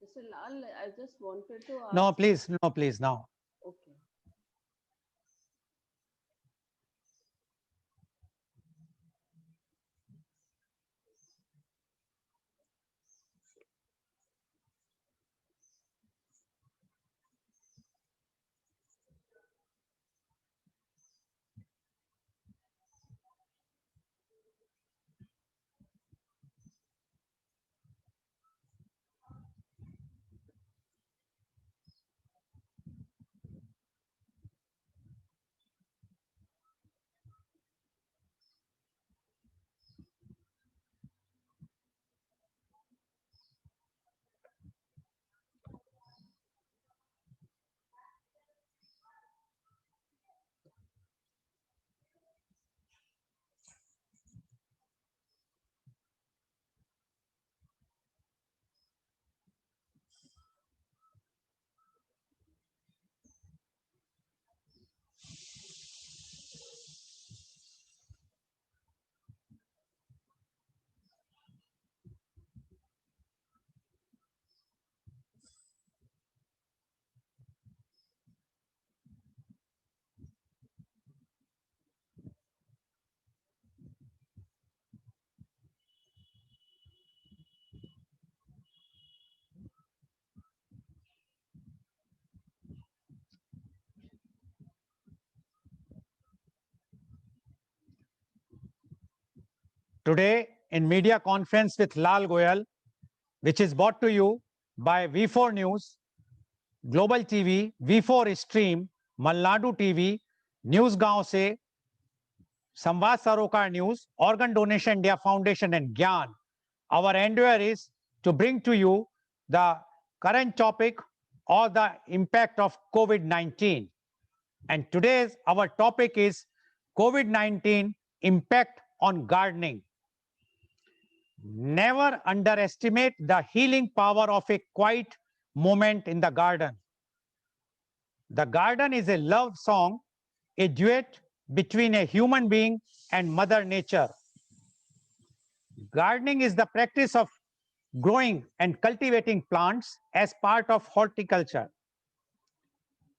Mr. Lal, I just wanted to No, ask. please, no, please, now. Okay. Today, in media conference with Lal Goel, which is brought to you by V4 News, Global TV, V4 Stream, Malnadu TV, News Gaon Se, Samvad Sarocar News, Organ Donation India Foundation and Gyan. Our endeavor is to bring to you the current topic or the impact of COVID-19. And today's our topic is COVID-19 impact on gardening. Never underestimate the healing power of a quiet moment in the garden. The garden is a love song, a duet between a human being and Mother Nature. Gardening is the practice of growing and cultivating plants as part of horticulture.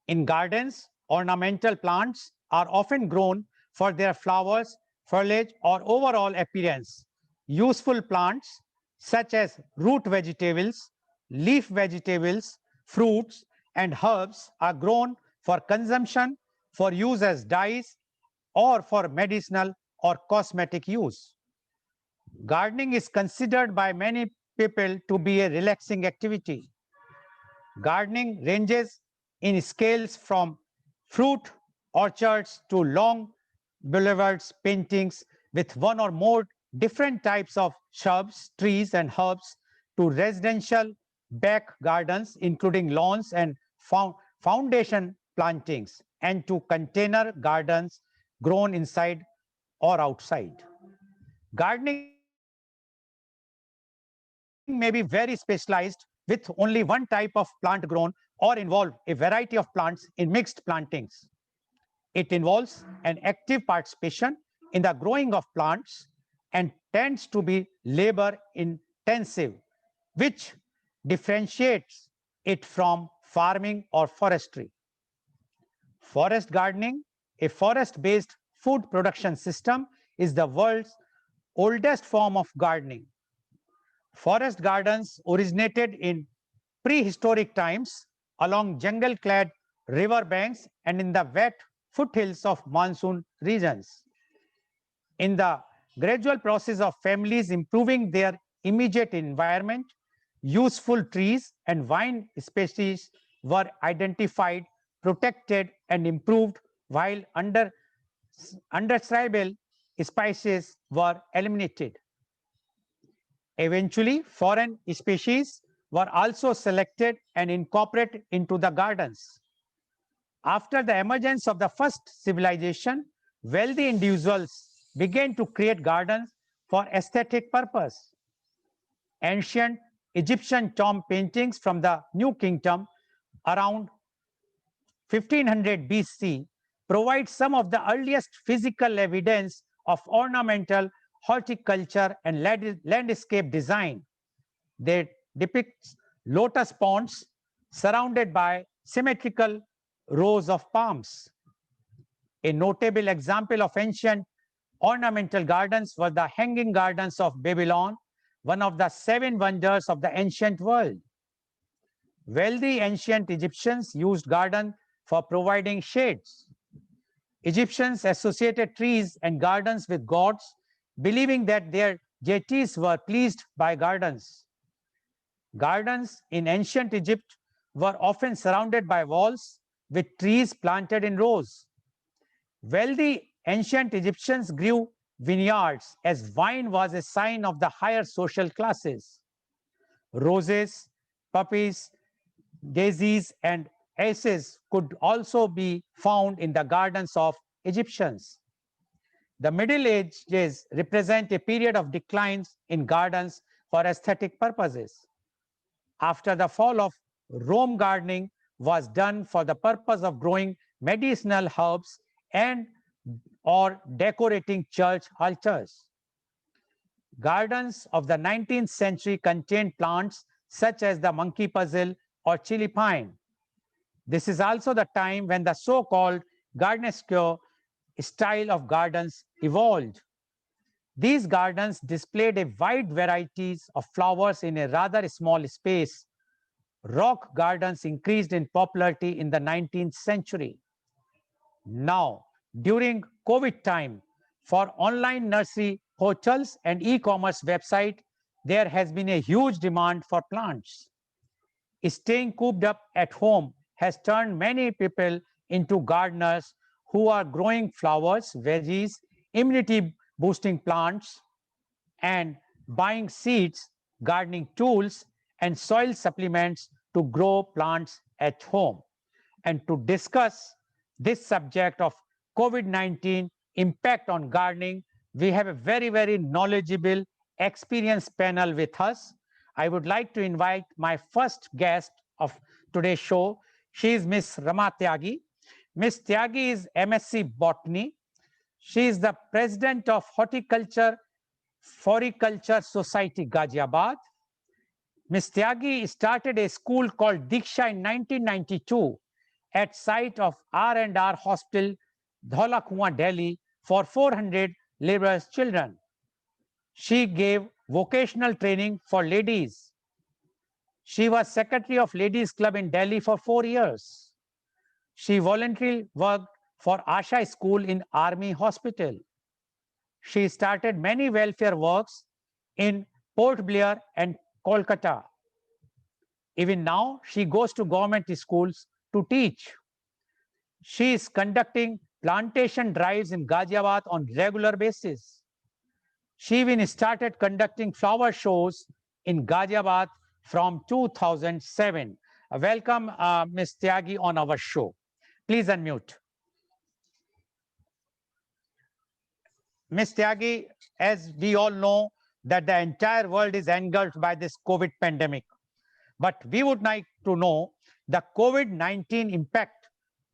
In gardens, ornamental plants are often grown for their flowers, foliage, or overall appearance. Useful plants such as root vegetables, leaf vegetables, fruits, and herbs are grown for consumption, for use as dyes, or for medicinal or cosmetic use. Gardening is considered by many people to be a relaxing activity. Gardening ranges in scales from fruit orchards to long boulevards paintings with one or more different types of shrubs, trees, and herbs to residential back gardens, including lawns and foundation plantings, and to container gardens grown inside or outside. Gardening may be very specialized with only one type of plant grown or involve a variety of plants in mixed plantings. It involves an active participation in the growing of plants and tends to be labor intensive, which differentiates it from farming or forestry. Forest gardening, a forest-based food production system, is the world's oldest form of gardening. Forest gardens originated in prehistoric times along jungle-clad river banks and in the wet foothills of monsoon regions. In the gradual process of families improving their immediate environment, useful trees and vine species were identified, protected, and improved, while undesirable species were eliminated. Eventually, foreign species were also selected and incorporated into the gardens. After the emergence of the first civilization, wealthy individuals began to create gardens for aesthetic purpose. Ancient Egyptian tomb paintings from the New Kingdom around 1500 BC provide some of the earliest physical evidence of ornamental horticulture and landscape design. They depict lotus ponds surrounded by symmetrical rows of palms. A notable example of ancient ornamental gardens were the hanging gardens of Babylon, one of the seven wonders of the ancient world. Wealthy ancient Egyptians used gardens for providing shades. Egyptians associated trees and gardens with gods, believing that their deities were pleased by gardens. Gardens in ancient Egypt were often surrounded by walls with trees planted in rows. Wealthy ancient Egyptians grew vineyards as wine was a sign of the higher social classes. Roses, poppies, daisies, and aces could also be found in the gardens of Egyptians. The Middle Ages represent a period of declines in gardens for aesthetic purposes. After the fall of Rome, gardening was done for the purpose of growing medicinal herbs and or decorating church altars. Gardens of the 19th century contained plants such as the monkey puzzle or chili pine. This is also the time when the so-called gardenesque style of gardens evolved. These gardens displayed a wide varieties of flowers in a rather small space. Rock gardens increased in popularity in the 19th century. Now, during COVID time, for online nursery hotels and e-commerce website, there has been a huge demand for plants. Staying cooped up at home has turned many people into gardeners who are growing flowers, veggies, immunity boosting plants, and buying seeds, gardening tools, and soil supplements to grow plants at home. And to discuss this subject of COVID-19 impact on gardening, we have a very knowledgeable, experienced panel with us. I would like to invite my first guest of today's show. She is Miss Rama Tyagi. Miss Tyagi is MSc Botany. She is the president of Horticulture Floriculture Society, Ghaziabad. Ms. Tyagi started a school called Diksha in 1992 at site of R&R Hospital, Dhola Delhi, for 400 laborers' children. She gave vocational training for ladies. She was secretary of Ladies Club in Delhi for 4 years. She voluntarily worked for Asha School in Army Hospital. She started many welfare works in Port Blair and Kolkata. Even now, she goes to government schools to teach. She is conducting plantation drives in Ghaziabad on regular basis. She even started conducting flower shows in Ghaziabad from 2007. Welcome, Ms. Tyagi, on our show. Please unmute. Ms. Tyagi, as we all know, that the entire world is engulfed by this COVID pandemic. But we would like to know the COVID-19 impact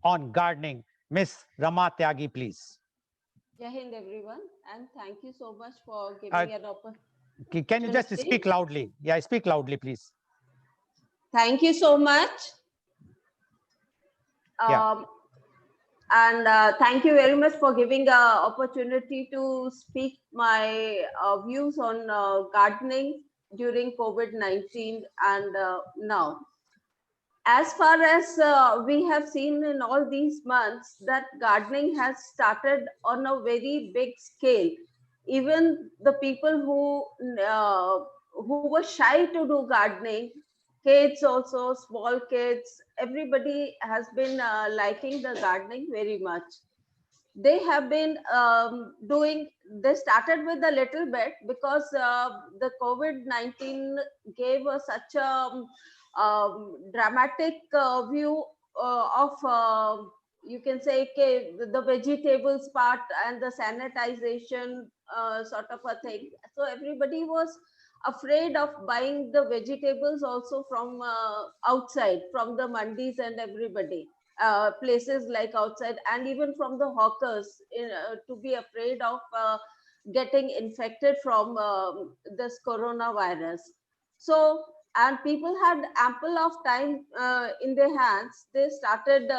on gardening. Ms. Rama Tyagi, please. Jai Hind, everyone, and thank you so much for Uh, giving an can you just opportunity. speak loudly? Yeah, speak loudly, please. Thank you so much. Yeah. And thank you very much for giving an opportunity to speak my views on gardening during COVID-19 and now. As far as we have seen in all these months, that gardening has started on a very big scale. Even the people who were shy to do gardening, kids also, small kids, everybody has been liking the gardening very much. They have been doing, they started with a little bit because the COVID-19 gave us such a dramatic view of you can say, okay, the vegetables part and the sanitization sort of a thing. So everybody was afraid of buying the vegetables also from outside, from the mandis and everybody, places like outside, and even from the hawkers, to be afraid of getting infected from this coronavirus. So and people had ample of time in their hands. They started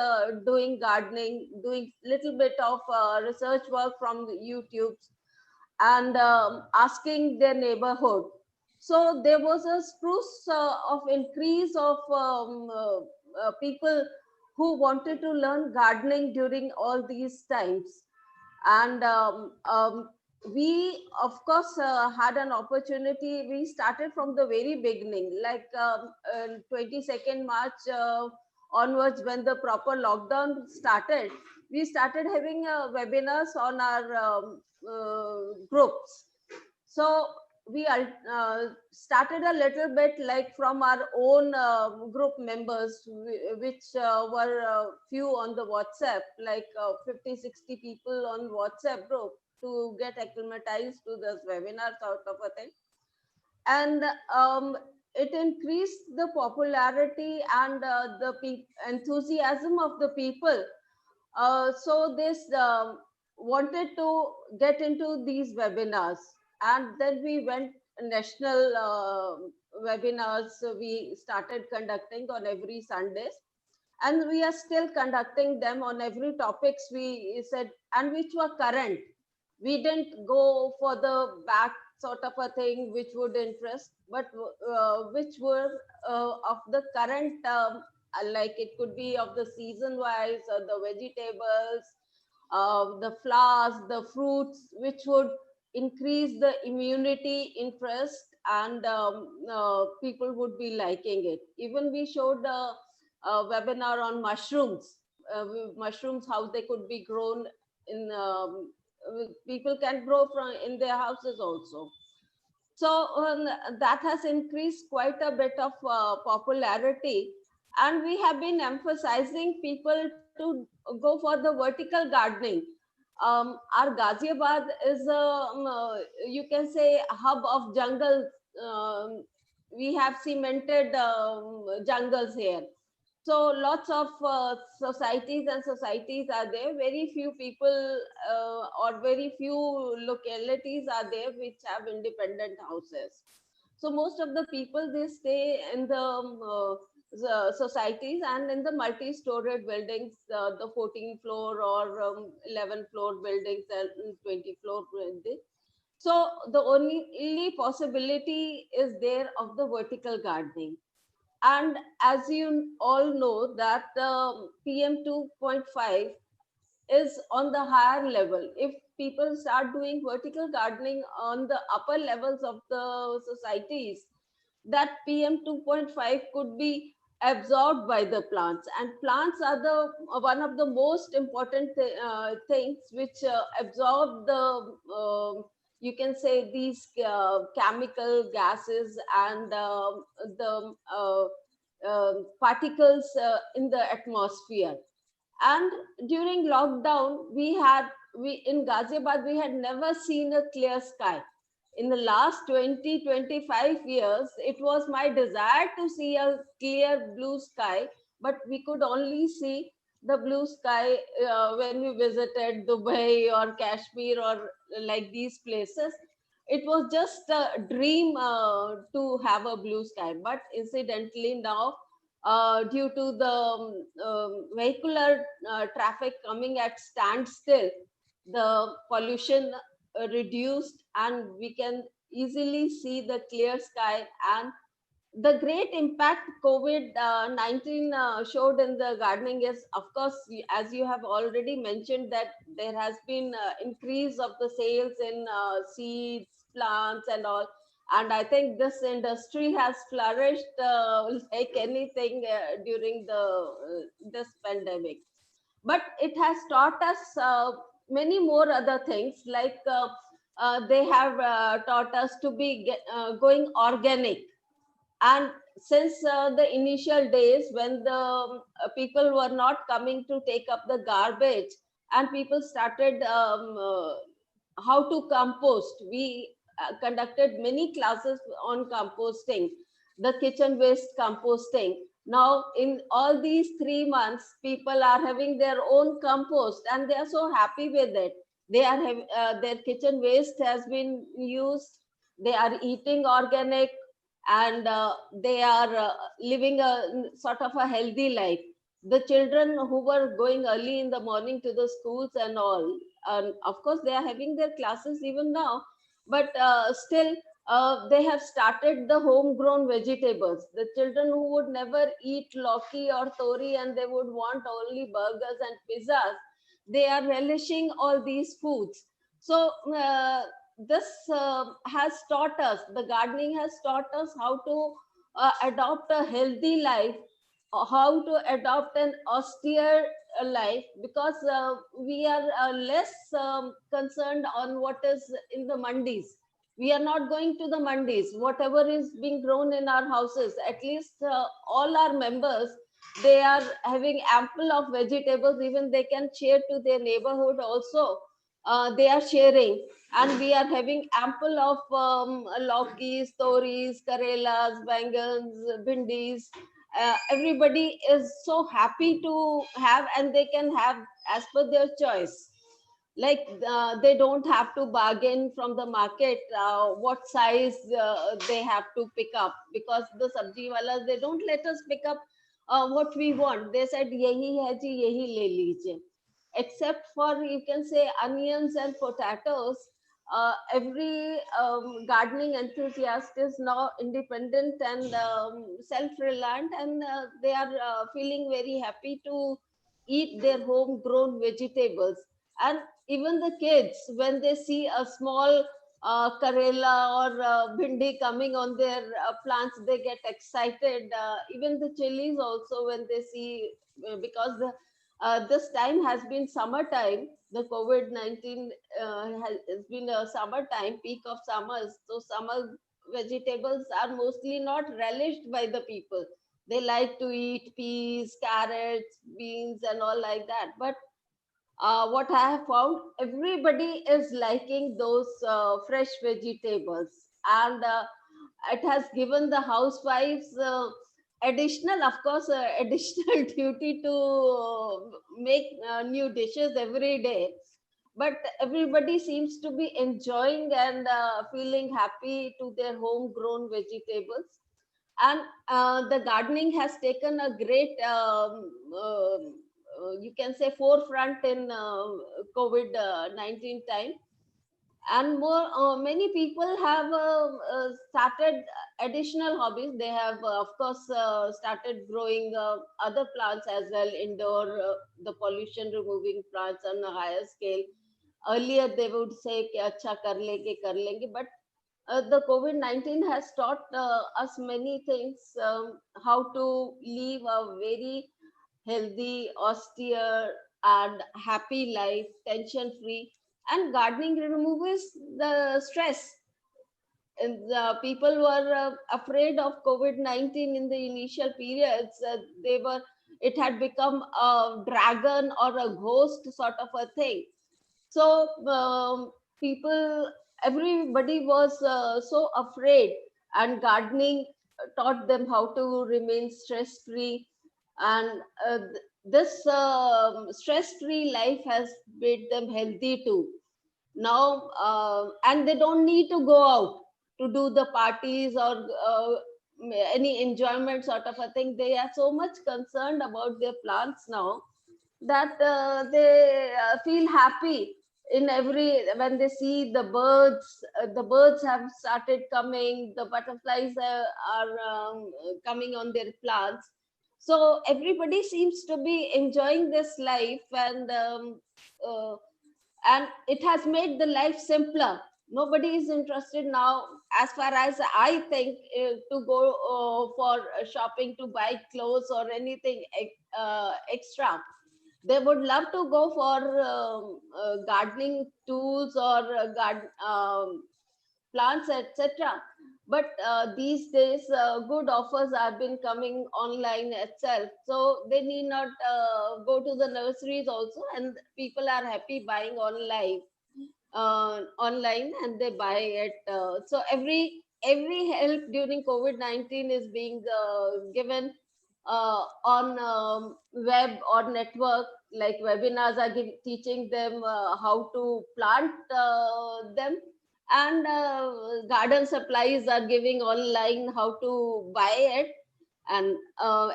doing gardening, doing little bit of research work from the YouTubes, and asking their neighborhood. So there was a spruce of increase of people who wanted to learn gardening during all these times. And we of course had an opportunity. We started from the very beginning, like 22nd March onwards, when the proper lockdown started. We started having webinars on our groups. So we started a little bit like from our own group members, which were few on the WhatsApp, like 50, 60 people on WhatsApp group, to get acclimatized to this webinar sort of a thing. And it increased the popularity and the enthusiasm of the people. So this wanted to get into these webinars, and then we went national webinars. We started conducting on every Sundays, and we are still conducting them on every topics we said, and which were current. We didn't go for the back sort of a thing which would interest, but which were of the current, like it could be of the season wise, or the vegetables, the flowers, the fruits, which would increase the immunity interest, and people would be liking it. Even we showed a webinar on mushrooms, mushrooms, how they could be grown in, people can grow from in their houses also. So that has increased quite a bit of popularity, and we have been emphasizing people to go for the vertical gardening. Our Ghaziabad is a, you can say, a hub of jungle. Um, we have cemented jungles here. So lots of societies and societies are there. Very few people or very few localities are there which have independent houses. So most of the people, they stay in the societies and in the multi-storied buildings, the 14th floor or 11th floor buildings and 20 floor buildings. So the only possibility is there of the vertical gardening. And as you all know that PM 2.5 is on the higher level. If people start doing vertical gardening on the upper levels of the societies, that PM 2.5 could be absorbed by the plants. And plants are the one of the most important things which absorb the, you can say, these chemical gases and the particles in the atmosphere. And during lockdown, we in Ghaziabad, we had never seen a clear sky. In the last 20-25 years, it was my desire to see a clear blue sky, but we could only see the blue sky when we visited Dubai or Kashmir or like these places. It was just a dream to have a blue sky. But incidentally now, due to the vehicular traffic coming at standstill, the pollution reduced, and we can easily see the clear sky. And the great impact COVID-19 showed in the gardening is, of course, as you have already mentioned, that there has been increase of the sales in seeds, plants, and all. And I think this industry has flourished like anything during the this pandemic. But it has taught us many more other things, like they have taught us to be going organic. And since the initial days, when the people were not coming to take up the garbage, and people started how to compost, we conducted many classes on composting, the kitchen waste composting. Now in all these 3 months, people are having their own compost, and they are so happy with it. They are their kitchen waste has been used, they are eating organic, and they are living a sort of a healthy life. The children who were going early in the morning to the schools and all, of course they are having their classes even now, but still they have started the homegrown vegetables. The children who would never eat loki or tori and they would want only burgers and pizzas, they are relishing all these foods. So this has taught us, the gardening has taught us how to adopt a healthy life, how to adopt an austere life, because we are less concerned on what is in the mandis. We are not going to the mandis. Whatever is being grown in our houses, at least all our members, they are having ample of vegetables. Even they can share to their neighborhood also. They are sharing, and we are having ample of laukis, toris, karelas, bangans, bhindis. Everybody is so happy to have, and they can have as per their choice. Like they don't have to bargain from the market what size they have to pick up, because the sabji walas, they don't let us pick up what we want. They said yahi hai ji, yahi le lijiye. Except for, you can say, onions and potatoes, every gardening enthusiast is now independent and self-reliant, and they are feeling very happy to eat their homegrown vegetables. And even the kids, when they see a small karela or bhindi coming on their plants, they get excited. Even the chilies also, when they see, because this time has been summertime. The COVID-19 has been a summertime, peak of summers. So summer vegetables are mostly not relished by the people. They like to eat peas, carrots, beans, and all like that. But what I have found, everybody is liking those fresh vegetables, and it has given the housewives additional, of course, additional duty to make new dishes every day. But everybody seems to be enjoying and feeling happy to their homegrown vegetables. And the gardening has taken a great you can say forefront in COVID-19 time. And more many people have started additional hobbies. They have of course started growing other plants as well, indoor, the pollution removing plants on a higher scale. Earlier they would say कि अच्छा कर लेंगे, but the COVID-19 has taught us many things, how to live a very healthy, austere, and happy life, tension free. And gardening removes the stress. And the people were afraid of COVID-19 in the initial periods. They were, it had become a dragon or a ghost sort of a thing. So people, everybody was so afraid, and gardening taught them how to remain stress free. And this stress free life has made them healthy too now. And they don't need to go out to do the parties or any enjoyment sort of a thing. They are so much concerned about their plants now that they feel happy in every, when they see the birds. The birds have started coming, the butterflies are coming on their plants. So everybody seems to be enjoying this life, uh, and it has made the life simpler. Nobody is interested now, as far as I think, to go for shopping to buy clothes or anything extra. They would love to go for gardening tools or plants, etc. But these days, good offers have been coming online itself, so they need not go to the nurseries also, and people are happy buying online, and they buy it. So every help during COVID-19 is being given on web or network. Like webinars are teaching them how to plant them, and garden supplies are giving online how to buy it, and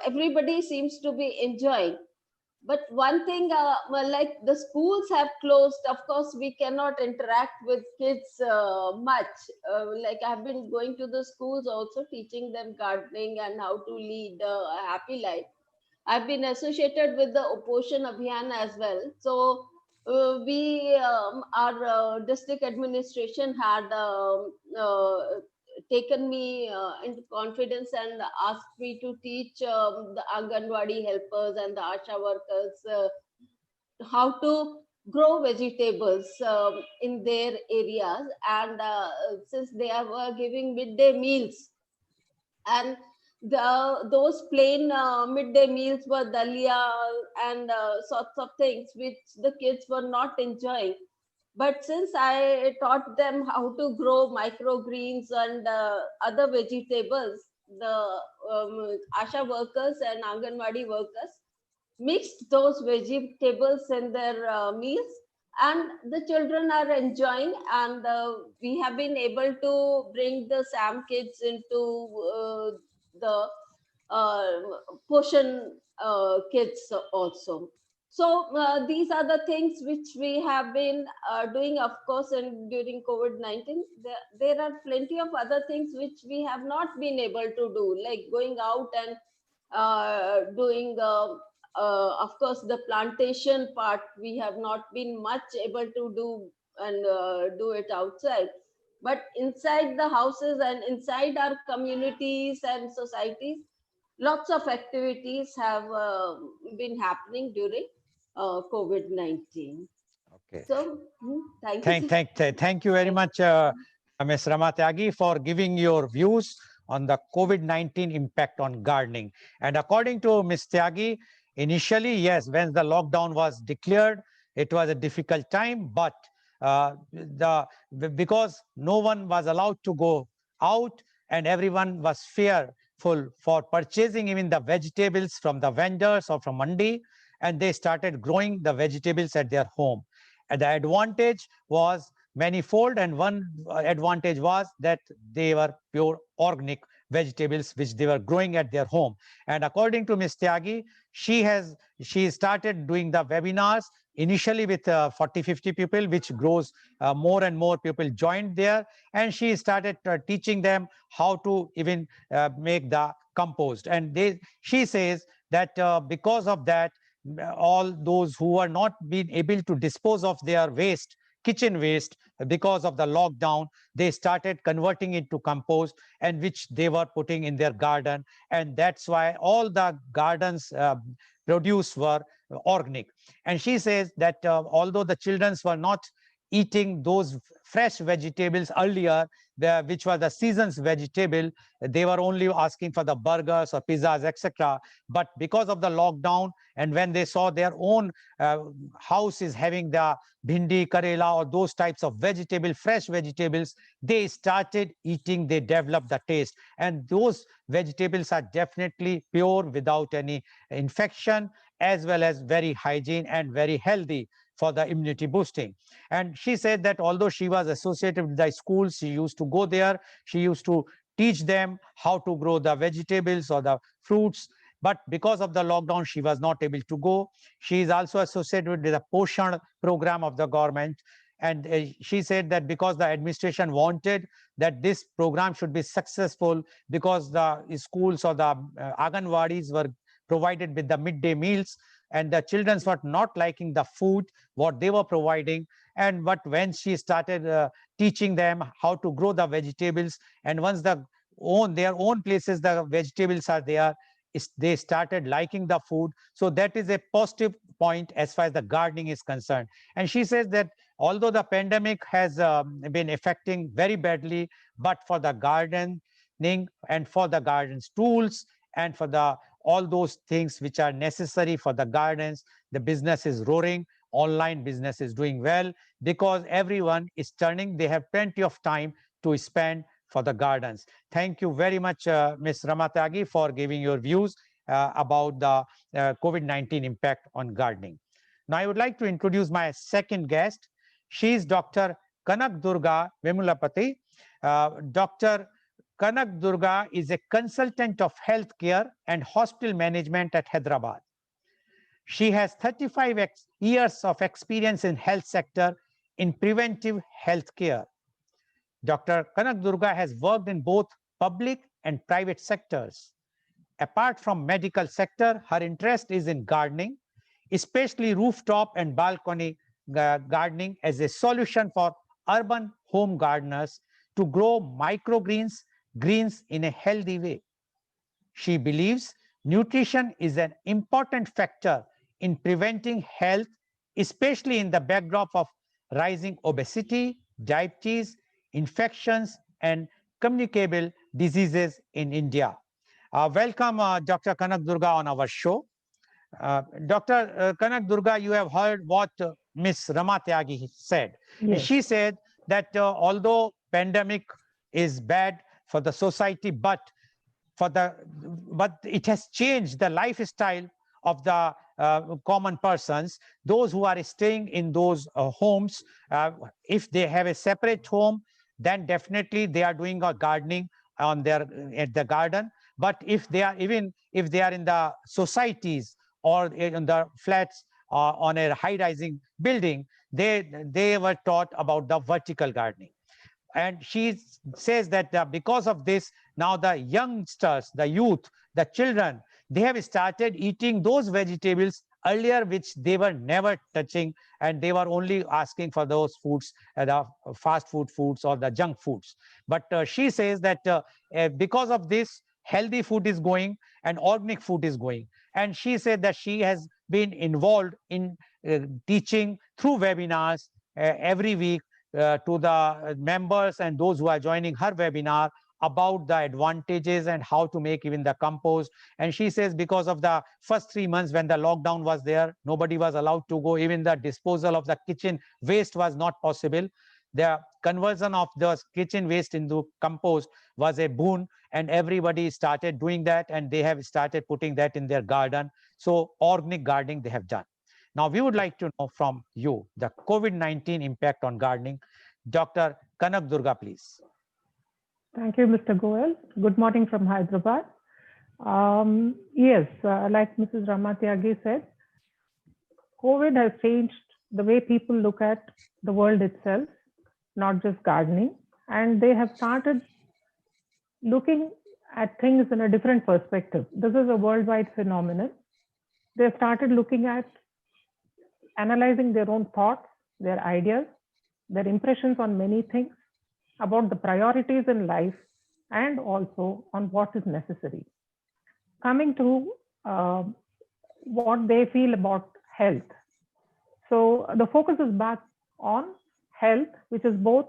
everybody seems to be enjoying. But one thing, well, like the schools have closed, of course we cannot interact with kids much. Like I've been going to the schools also, teaching them gardening and how to lead a happy life. I've been associated with the Oposhan Abhiyan as well. So our district administration had taken me into confidence and asked me to teach the Anganwadi helpers and the Asha workers how to grow vegetables in their areas. And since they were giving midday meals, and those plain midday meals were dalia and sorts of things which the kids were not enjoying. But since I taught them how to grow microgreens and other vegetables, the asha workers and anganwadi workers mixed those vegetables in their meals, and the children are enjoying. And we have been able to bring the sam kids into the uh, portion kids also. So these are the things which we have been doing, of course. And during covid-19 there are plenty of other things which we have not been able to do, like going out and doing of course the plantation part we have not been much able to do, and do it outside. But inside the houses and inside our communities and societies, lots of activities have been happening during covid-19. Okay. So thank you, Thank, sir. thank, thank you very Thank much, Ms. Ramatyagi, for giving your views on the COVID-19 impact on gardening. And according to Ms. Tyagi, initially, yes, when the lockdown was declared, it was a difficult time, but because no one was allowed to go out and everyone was fearful for purchasing even the vegetables from the vendors or from mandi, and they started growing the vegetables at their home. And the advantage was manifold, and one advantage was that they were pure organic vegetables which they were growing at their home. And according to Ms. Tyagi, she started doing the webinars initially with 40-50 people, which grows more and more people joined there, and she started teaching them how to even make the compost. And she says that because of that, all those who are not being able to dispose of their waste, kitchen waste, because of the lockdown, they started converting it to compost, and which they were putting in their garden. And that's why all the gardens produce were organic. And she says that although the children were not eating those fresh vegetables earlier, which was the season's vegetable, they were only asking for the burgers or pizzas, etc. But because of the lockdown, and when they saw their own house is having the bhindi, karela, or those types of vegetable, fresh vegetables, they started eating, they developed the taste. And those vegetables are definitely pure, without any infection, as well as very hygiene and very healthy for the immunity boosting. And she said that although she was associated with the schools, she used to go there, she used to teach them how to grow the vegetables or the fruits. But because of the lockdown, she was not able to go. She is also associated with the Poshan program of the government. And she said that because the administration wanted that this program should be successful, because the schools or the Anganwadis were provided with the midday meals, and the children were not liking the food what they were providing. And but when she started teaching them how to grow the vegetables, and once their own places the vegetables are there, they started liking the food. So that is a positive point as far as the gardening is concerned. And she says that although the pandemic has been affecting very badly, but for the gardening and for the gardens tools and for the all those things which are necessary for the gardens, the business is roaring. Online business is doing well because everyone is turning. They have plenty of time to spend for the gardens. Thank you very much, Ms. Ramatagi, for giving your views about the COVID-19 impact on gardening. Now, I would like to introduce my second guest. She is Dr. Kanak Durga Vemulapati. Dr. Kanak Durga is a consultant of healthcare and hospital management at Hyderabad. She has 35 years of experience in health sector in preventive health care. Dr. Kanak Durga has worked in both public and private sectors. Apart from medical sector, her interest is in gardening, especially rooftop and balcony gardening as a solution for urban home gardeners to grow microgreens greens in a healthy way. She believes nutrition is an important factor in preventing health, especially in the backdrop of rising obesity, diabetes, infections, and communicable diseases in India. Welcome, Dr. Kanak Durga, on our show. Dr. Kanak Durga, you have heard what Ms. Rama Tyagi said. And Yes. she said that although pandemic is bad for the society, but it has changed the lifestyle of the common persons, those who are staying in those homes. If they have a separate home, then definitely they are doing a gardening on their at the garden. But if they are in the societies or in the flats on a high rising building, they were taught about the vertical gardening. And she says that because of this, now the youngsters, the youth, the children, they have started eating those vegetables earlier which they were never touching, and they were only asking for those foods, the fast food foods or the junk foods. But she says that because of this, healthy food is going and organic food is going. And she said that she has been involved in teaching through webinars every week to the members and those who are joining her webinar about the advantages and how to make even the compost. And she says because of the first 3 months when the lockdown was there, nobody was allowed to go. Even the disposal of the kitchen waste was not possible. The conversion of the kitchen waste into compost was a boon, and everybody started doing that, and they have started putting that in their garden. So organic gardening they have done. Now, we would like to know from you the COVID-19 impact on gardening. Dr. Kanak Durga, please. Thank you, Mr. Goel. Good morning from Hyderabad. Yes, like Mrs. Ramatyagi said, COVID has changed the way people look at the world itself, not just gardening. And they have started looking at things in a different perspective. This is a worldwide phenomenon. They started looking at analyzing their own thoughts, their ideas, their impressions on many things, about the priorities in life, and also on what is necessary. Coming to what they feel about health. So the focus is back on health, which is both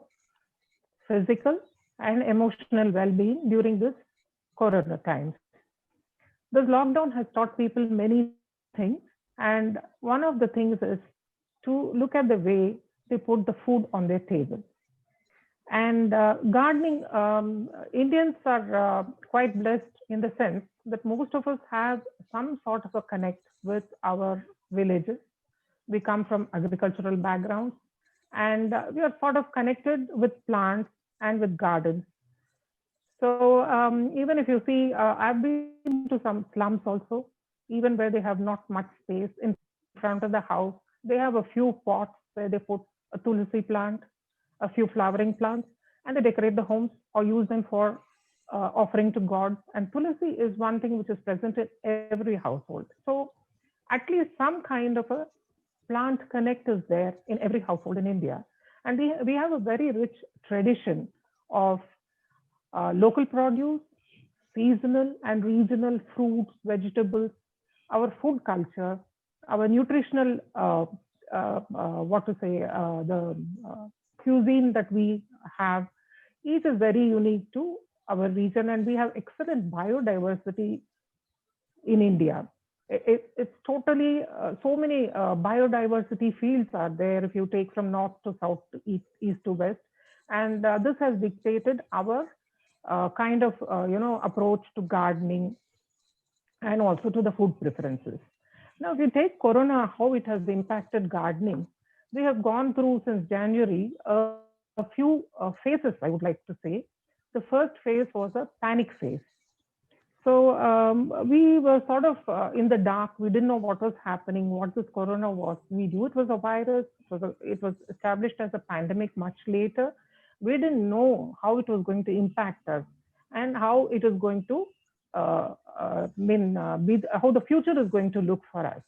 physical and emotional well-being during this corona times. This lockdown has taught people many things, and one of the things is to look at the way they put the food on their table. And gardening, Indians are quite blessed in the sense that most of us have some sort of a connect with our villages. We come from agricultural backgrounds, and we are sort of connected with plants and with gardens. So even if you see, I've been to some slums also, even where they have not much space in front of the house. They have a few pots where they put a tulsi plant, a few flowering plants, and they decorate the homes or use them for offering to God. And tulsi is one thing which is present in every household. So at least some kind of a plant connect is there in every household in India. And we have a very rich tradition of local produce, seasonal and regional fruits, vegetables, our food culture, our nutritional, the cuisine that we have, each is very unique to our region, and we have excellent biodiversity in India. It's totally so many biodiversity fields are there if you take from north to south to east to west, and this has dictated our kind of approach to gardening and also to the food preferences. Now, if you take Corona, how it has impacted gardening, we have gone through since January a a few phases, I would like to say. The first phase was a panic phase. So we were sort of in the dark. We didn't know what was happening, what this corona was. We knew it was a virus. It was established as a pandemic much later. We didn't know how it was going to impact us and how it is going to how the future is going to look for us.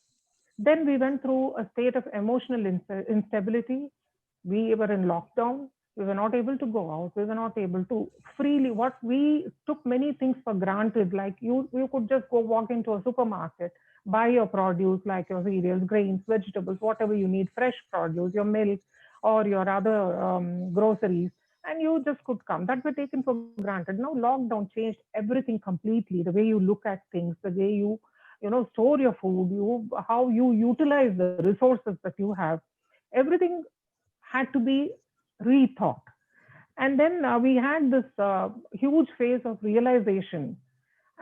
Then we went through a state of emotional instability. We were in lockdown. We were not able to go out. We were not able to freely. What we took many things for granted, like you could just go walk into a supermarket, buy your produce, like your cereals, grains, vegetables, whatever you need, fresh produce, your milk, or your other groceries, and you just could come. That were taken for granted. Now lockdown changed everything completely. The way you look at things, the way you store your food, how you utilize the resources that you have, everything had to be rethought. And then we had this huge phase of realization,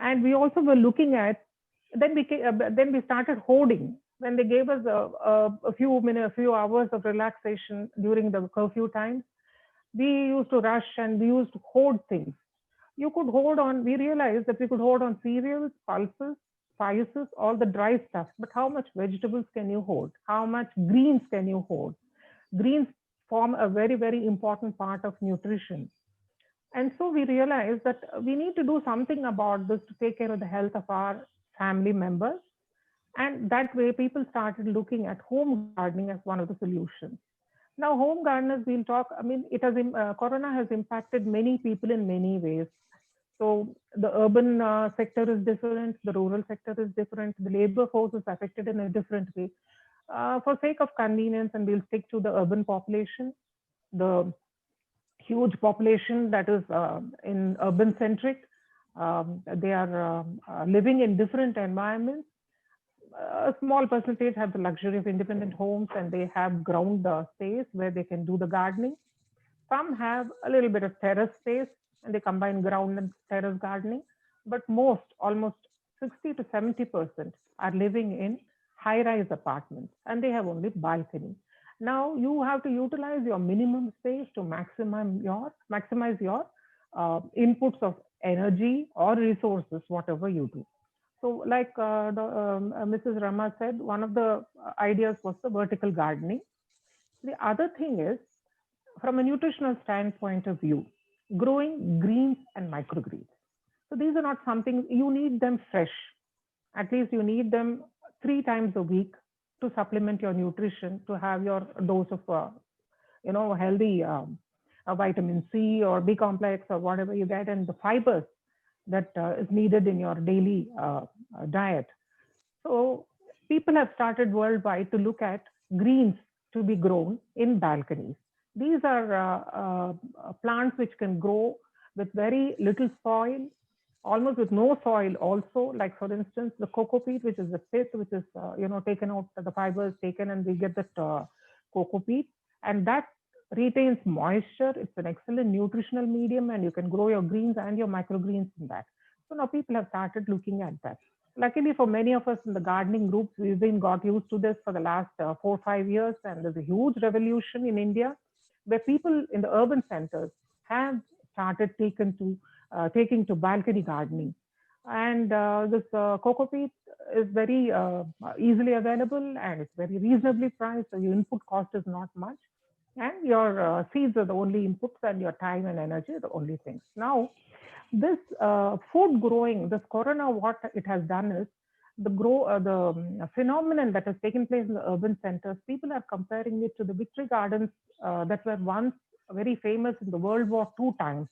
and we also were looking at. Then we started hoarding. When they gave us a few minutes, a few hours of relaxation during the curfew times, we used to rush and we used to hoard things. You could hold on. We realized that we could hold on cereals, pulses, spices, all the dry stuff. But how much vegetables can you hold? How much greens can you hold? Greens form a very, very important part of nutrition. And so we realized that we need to do something about this to take care of the health of our family members. And that way, people started looking at home gardening as one of the solutions. Now, home gardeners, we'll talk. I mean, Corona has impacted many people in many ways. So the urban sector is different, the rural sector is different, the labor force is affected in a different way. For sake of convenience, and we'll stick to the urban population, the huge population that is in urban centric, they are living in different environments. A small percentage have the luxury of independent homes and they have ground space where they can do the gardening. Some have a little bit of terrace space and they combine ground and terrace gardening. But most, almost 60 to 70%, are living in high rise apartments and they have only balcony. Now you have to utilize your minimum space to maximize your inputs of energy or resources, whatever you do. So, like Mrs. Rama said, one of the ideas was the vertical gardening. The other thing is, from a nutritional standpoint of view, growing greens and microgreens. So these are not something you need them fresh. At least you need them 3 times a week to supplement your nutrition, to have your dose of healthy vitamin C or B complex or whatever you get, and the fibers that is needed in your daily diet. So people have started worldwide to look at greens to be grown in balconies. These are plants which can grow with very little soil, almost with no soil also. Like for instance, the cocoa peat, which is the pith, which is taken out, the fiber is taken, and we get that cocoa peat, and that retains moisture. It's an excellent nutritional medium, and you can grow your greens and your microgreens in that. So now people have started looking at that. Luckily for many of us in the gardening groups, we've been got used to this for the last 4 or 5 years, and there's a huge revolution in India where people in the urban centers have started taking to balcony gardening. And this cocoa peat is very easily available and it's very reasonably priced. So your input cost is not much. And your seeds are the only inputs, and your time and energy are the only things. Now, this food growing, this corona, what it has done is the phenomenon that has taken place in the urban centers. People are comparing it to the victory gardens that were once very famous in the World War II times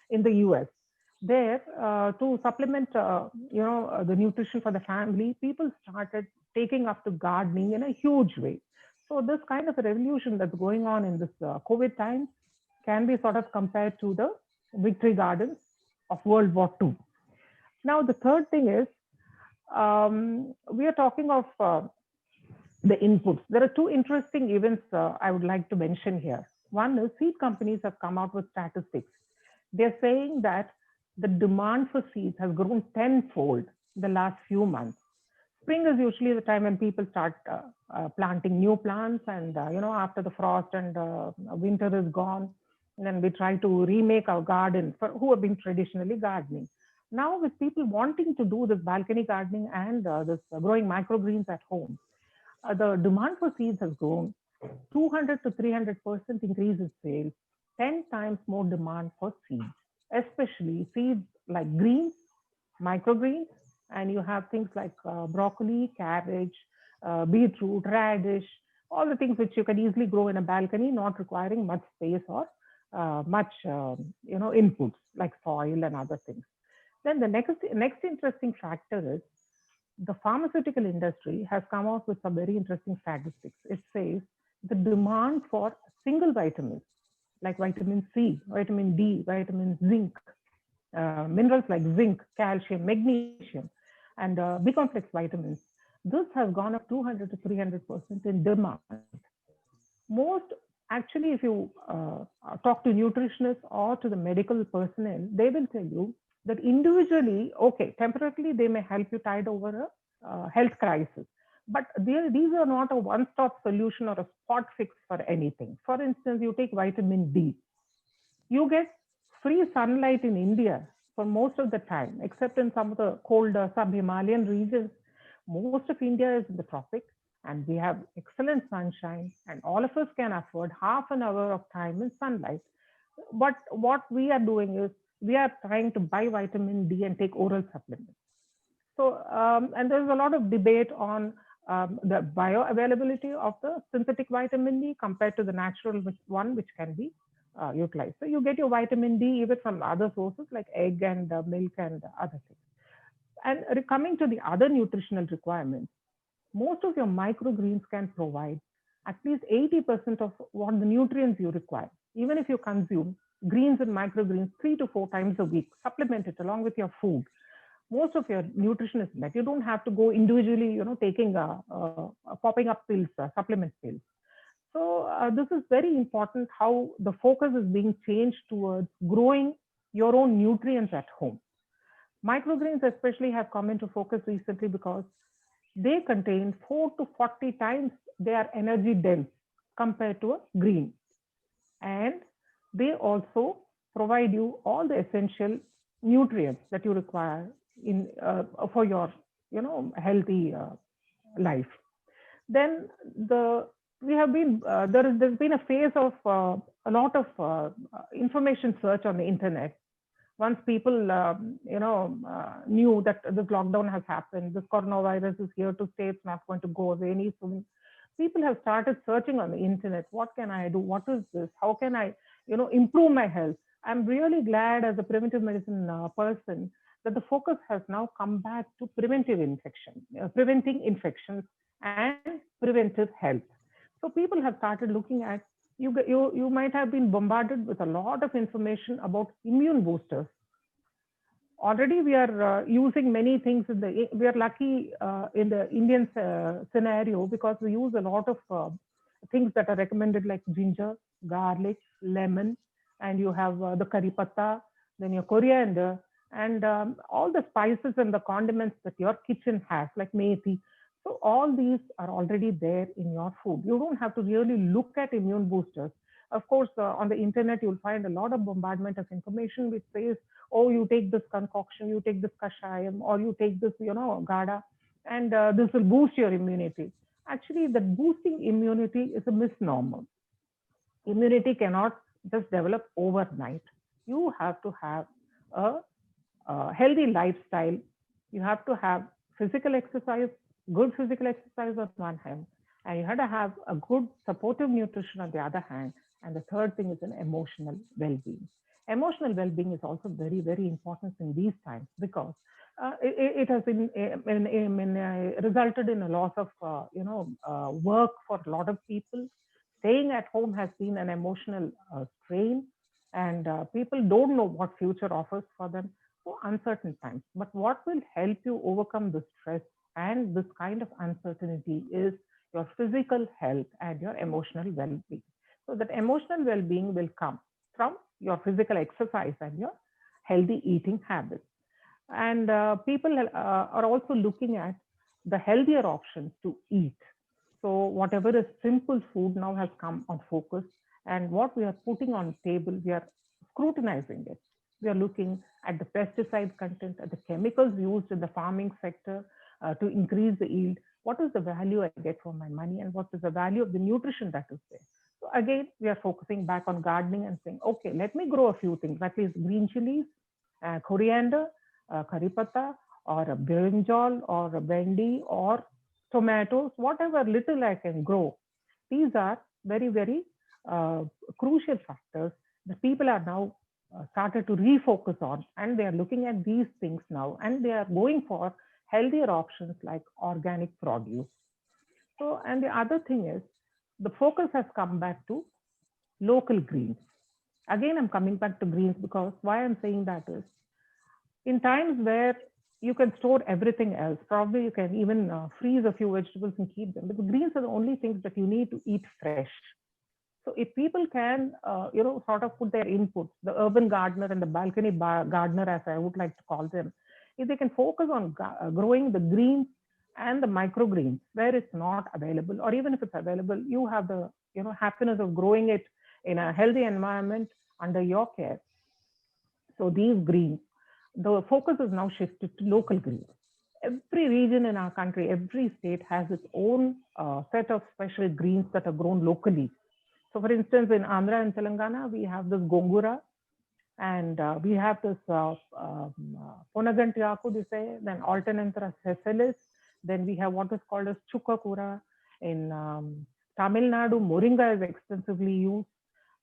in the US. There, to supplement, the nutrition for the family, people started taking up to gardening in a huge way. So this kind of a revolution that's going on in this COVID times can be sort of compared to the victory gardens of World War II. Now, the third thing is, we are talking of the inputs. There are two interesting events I would like to mention here. One is seed companies have come out with statistics. They're saying that the demand for seeds has grown tenfold in the last few months. Spring is usually the time when people start planting new plants, and after the frost and winter is gone, And then we try to remake our garden for who have been traditionally gardening. Now, with people wanting to do this balcony gardening and this growing microgreens at home, the demand for seeds has grown 200 to 300% increase in sales, 10 times more demand for seeds, especially seeds like greens, microgreens, and you have things like broccoli, cabbage, beetroot, radish, all the things which you can easily grow in a balcony, not requiring much space or much inputs like soil and other things. Then the next interesting factor is the pharmaceutical industry has come out with some very interesting statistics. It says the demand for single vitamins like vitamin C, vitamin D, vitamin zinc, minerals like zinc, calcium, magnesium, and B complex vitamins, this has gone up 200 to 300% in demand. Most actually, if you talk to nutritionists or to the medical personnel, they will tell you that individually, okay, temporarily they may help you tide over a health crisis, but these are not a one-stop solution or a spot fix for anything. For instance, you take vitamin D, you get free sunlight in India for most of the time, except in some of the colder sub-Himalayan regions. Most of India is in the tropics, and we have excellent sunshine, and all of us can afford half an hour of time in sunlight. But what we are doing is we are trying to buy vitamin D and take oral supplements. So, and there's a lot of debate on the bioavailability of the synthetic vitamin D compared to the natural one, which can be utilized. So you get your vitamin D even from other sources like egg and milk and other things. And coming to the other nutritional requirements, most of your microgreens can provide at least 80% of what the nutrients you require. Even if you consume greens and microgreens 3 to 4 times a week, supplement it along with your food. Most of your nutrition is met. You don't have to go individually, taking popping up pills, supplement pills. So this is very important how the focus is being changed towards growing your own nutrients at home. Microgreens especially have come into focus recently because they contain 4 to 40 times their energy dense compared to a green. And they also provide you all the essential nutrients that you require in for your healthy life. Then we have been there's been a phase of a lot of information search on the internet. Once people knew that this lockdown has happened, this coronavirus is here to stay, it's not going to go away any soon, people have started searching on the internet. What can I do? What is this? How can I improve my health? I'm really glad as a preventive medicine person that the focus has now come back to preventive infection, preventing infections and preventive health. So people have started looking at you might have been bombarded with a lot of information about immune boosters. Already we are using many things we are lucky in the Indian scenario because we use a lot of things that are recommended like ginger, garlic, lemon, and you have the curry patta, then your coriander, and all the spices and the condiments that your kitchen has, like methi. So all these are already there in your food. You don't have to really look at immune boosters. Of course, on the internet, you'll find a lot of bombardment of information which says, oh, you take this concoction, you take this kashayam, or you take this, gada, and this will boost your immunity. Actually, that boosting immunity is a misnomer. Immunity cannot just develop overnight. You have to have a healthy lifestyle. You have to have physical exercise, good physical exercise on one hand, and you have to have a good supportive nutrition on the other hand. And the third thing is an emotional well-being. Emotional well-being is also very, very important in these times because it has resulted in a loss of work for a lot of people. Staying at home has been an emotional strain, and people don't know what future offers for them. So uncertain times. But what will help you overcome the stress and this kind of uncertainty is your physical health and your emotional well-being. So that emotional well-being will come from your physical exercise and your healthy eating habits. And people are also looking at the healthier options to eat. So whatever is simple food now has come on focus, And what we are putting on table, we are scrutinizing it. We are looking at the pesticide content, at the chemicals used in the farming sector to increase the yield. What is the value I get for my money, and what is the value of the nutrition that is there? So again, we are focusing back on gardening and saying, okay, let me grow a few things. That is green chilies, coriander, curry patta, or a brinjal, or a bendi, or tomatoes, whatever little I can grow. These are very, very uh, crucial factors that people are now started to refocus on, and they are looking at these things now, and they are going for healthier options like organic produce. So, and the other thing is, the focus has come back to local greens. Again, I'm coming back to greens because why I'm saying that is, in times where you can store everything else, probably you can even freeze a few vegetables and keep them, but the greens are the only things that you need to eat fresh. So if people can, sort of put their inputs, the urban gardener and the balcony gardener, as I would like to call them, if they can focus on growing the greens and the microgreens where it's not available, or even if it's available, you have the happiness of growing it in a healthy environment under your care. So these greens, the focus is now shifted to local greens. Every region in our country, every state has its own set of special greens that are grown locally. So, for instance, in Andhra and Telangana, we have this gongura, and we have this Ponagantiaku, they say, then Alternanthera sessilis. Then we have what is called as chukakura. In Tamil Nadu, moringa is extensively used,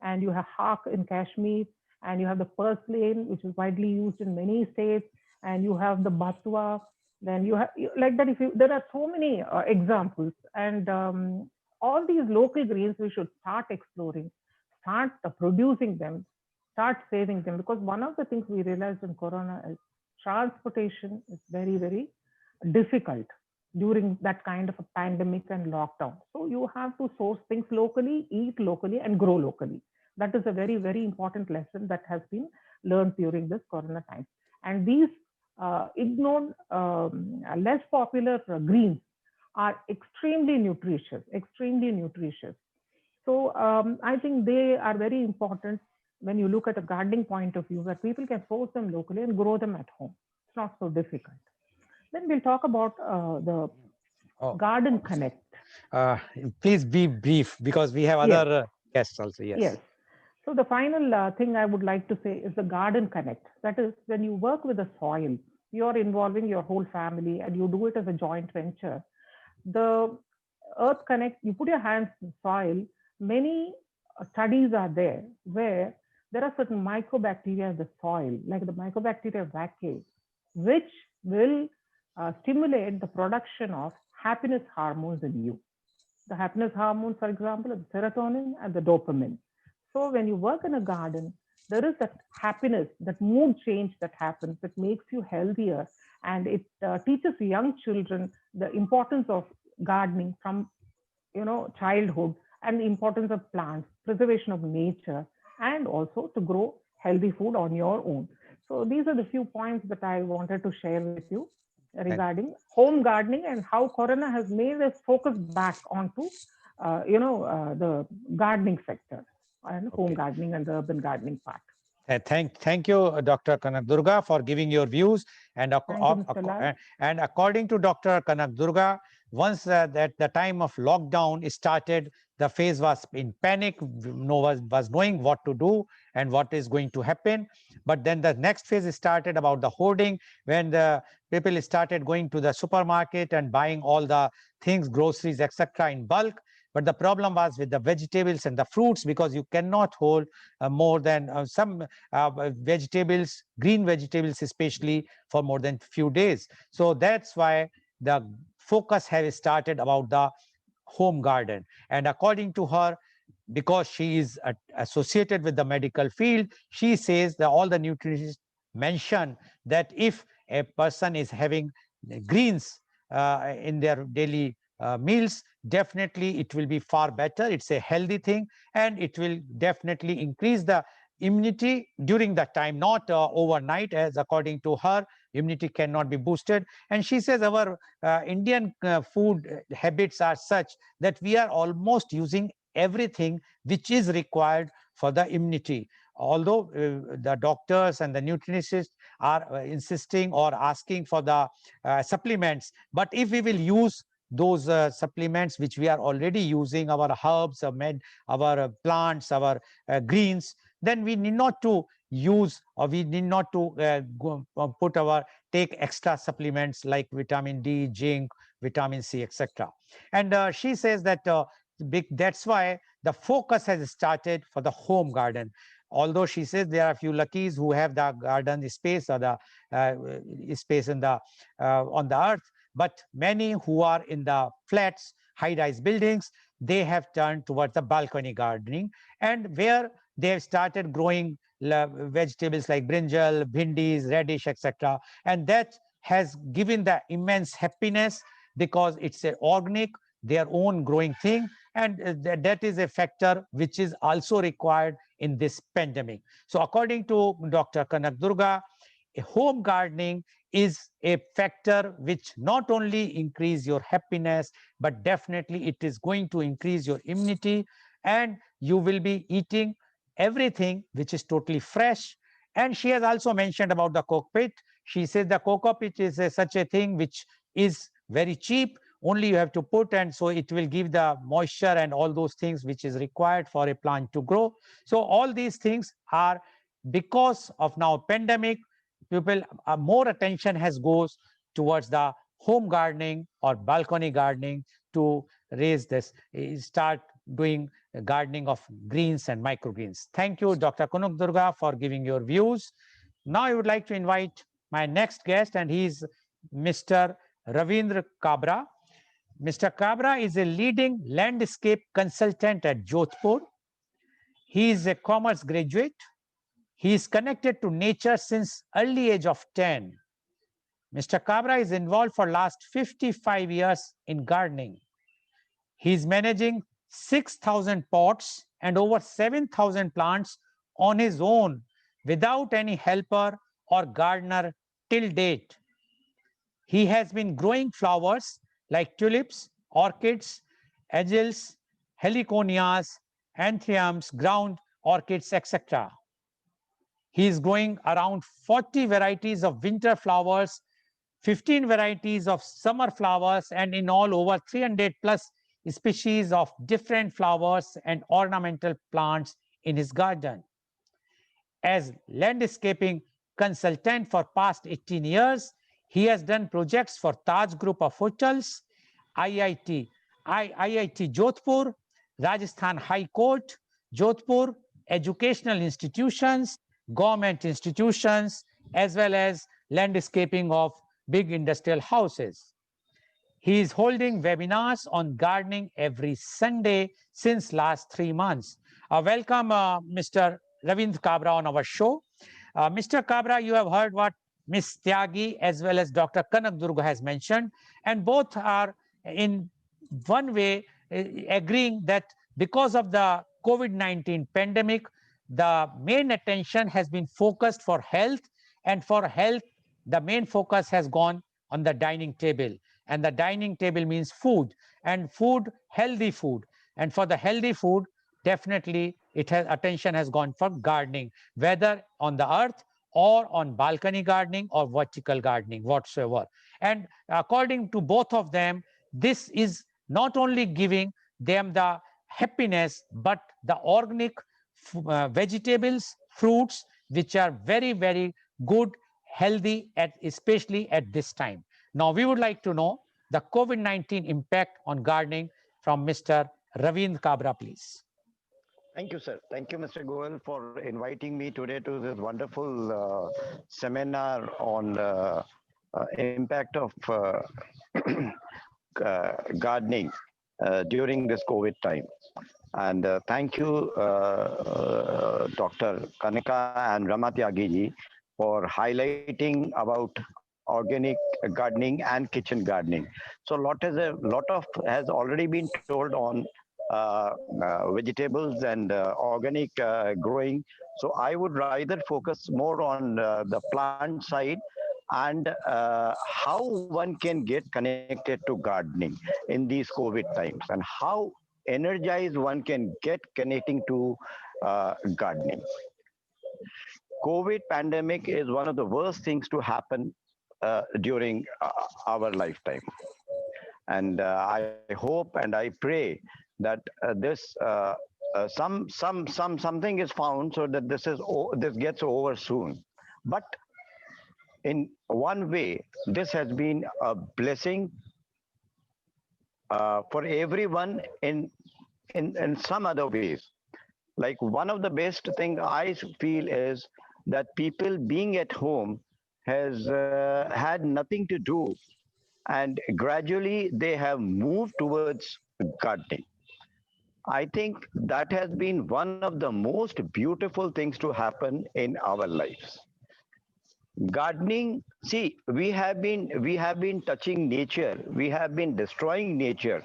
and you have hawk in Kashmir, and you have the purslane, which is widely used in many states, and you have the batwa. Then you have like that. If you there are so many examples, and all these local greens we should start exploring, start producing them, start saving them, because one of the things we realized in Corona is transportation is very, very difficult during that kind of a pandemic and lockdown. So you have to source things locally, eat locally, and grow locally. That is a very, very important lesson that has been learned during this Corona time. And these ignored, less popular greens are extremely nutritious, extremely nutritious. So I think they are very important when you look at a gardening point of view, that people can source them locally and grow them at home. It's not so difficult. Then we'll talk about the Oh, Garden Connect. uh, please be brief because we have Yes, other guests also. yes. Yes. So the final thing I would like to say is the Garden Connect. That is, when you work with the soil, you're involving your whole family and you do it as a joint venture. The Earth Connect, you put your hands in soil. Many studies are there where there are certain microbacteria in the soil, like the Mycobacteria vaccae, which will stimulate the production of happiness hormones in you. The happiness hormones, for example, are the serotonin and the dopamine. So when you work in a garden, there is that happiness, that mood change that happens that makes you healthier, and it teaches young children the importance of gardening from childhood, and the importance of plants, preservation of nature, and also to grow healthy food on your own. So these are the few points that I wanted to share with you regarding home gardening and how Corona has made us focus back onto the gardening sector and home Okay. gardening and the urban gardening part. Thank you, Dr. Kanak Durga, for giving your views. And, Thank you, Mr. Lal. and according to Dr. Kanak Durga, once that the time of lockdown started, the phase was in panic. No one was knowing what to do and what is going to happen. But then the next phase started about the hoarding, when the people started going to the supermarket and buying all the things, groceries, etc., in bulk. But the problem was with the vegetables and the fruits, because you cannot hold more than some vegetables, green vegetables especially, for more than few days. So that's why the focus has started about the home garden. And according to her, because she is associated with the medical field, she says that all the nutritionists mention that if a person is having greens in their daily meals, definitely it will be far better. It's a healthy thing, and it will definitely increase the immunity during that time, not overnight, as according to her, immunity cannot be boosted. And she says our Indian food habits are such that we are almost using everything which is required for the immunity. Although the doctors and the nutritionists are insisting or asking for the supplements, but if we will use those supplements which we are already using, our herbs, our plants, our greens, then we need not to use, or we need not to take extra supplements like vitamin D, zinc, vitamin C, etc. And she says that that's why the focus has started for the home garden. Although she says there are a few luckies who have the garden space or the space in the on the earth, but many who are in the flats, high-rise buildings, they have turned towards the balcony gardening, and where they have started growing vegetables like brinjal, bhindis, radish, etc. And that has given the immense happiness because it's an organic, their own growing thing, and that is a factor which is also required in this pandemic. So according to Dr. Kanak Durga, home gardening is a factor which not only increase your happiness, but definitely it is going to increase your immunity, and you will be eating everything which is totally fresh. And she has also mentioned about the cockpit. She says the cockpit is such a thing which is very cheap. Only you have to put, and so it will give the moisture and all those things which is required for a plant to grow. So all these things are because of now pandemic, people more attention has goes towards the home gardening or balcony gardening to raise this, start doing gardening of greens and microgreens. Thank you, Dr. Kunuk Durga, for giving your views. Now I would like to invite my next guest, and he is Mr. Ravindra Kabra. Mr. Kabra is a leading landscape consultant at Jodhpur. He is a commerce graduate. He is connected to nature since early age of 10. Mr. Kabra is involved for last 55 years in gardening. He is managing 6,000 pots and over 7,000 plants on his own without any helper or gardener till date. He has been growing flowers like tulips, orchids, azaleas, heliconias, anthuriums, ground orchids, etc. He is growing around 40 varieties of winter flowers, 15 varieties of summer flowers, and in all over 300 plus species of different flowers and ornamental plants in his garden. As landscaping consultant for past 18 years, he has done projects for Taj Group of Hotels, IIT, IIT Jodhpur, Rajasthan High Court, Jodhpur, educational institutions, government institutions, as well as landscaping of big industrial houses. He is holding webinars on gardening every Sunday since last 3 months. Welcome, Mr. Ravindra Kabra on our show. Mr. Kabra, you have heard what Ms. Tyagi as well as Dr. Kanak Durga has mentioned, and both are in one way agreeing that because of the COVID-19 pandemic, the main attention has been focused for health, and for health, the main focus has gone on the dining table. And the dining table means food, and food, healthy food. And for the healthy food, definitely attention has gone for gardening, whether on the earth or on balcony gardening or vertical gardening, whatsoever. And according to both of them, this is not only giving them the happiness, but the organic vegetables, fruits, which are very, very good, healthy, especially at this time. Now, we would like to know the COVID-19 impact on gardening from Mr. Ravindra Kabra, please. Thank you, sir. Thank you, Mr. Goel, for inviting me today to this wonderful seminar on impact of gardening during this COVID time. And thank you, Dr. Kanika and Ramatyagi ji, for highlighting about organic gardening and kitchen gardening. So lot of has already been told on vegetables and organic growing. So I would rather focus more on the plant side and how one can get connected to gardening in these COVID times, and how energized one can get connecting to gardening. COVID pandemic is one of the worst things to happen during our lifetime. And I hope and I pray that something is found so that this gets over soon. But in one way, this has been a blessing for everyone in some other ways. Like one of the best thing I feel is that people being at home has had nothing to do, and gradually they have moved towards gardening. I think that has been one of the most beautiful things to happen in our lives. Gardening, see, we have been touching nature, we have been destroying nature,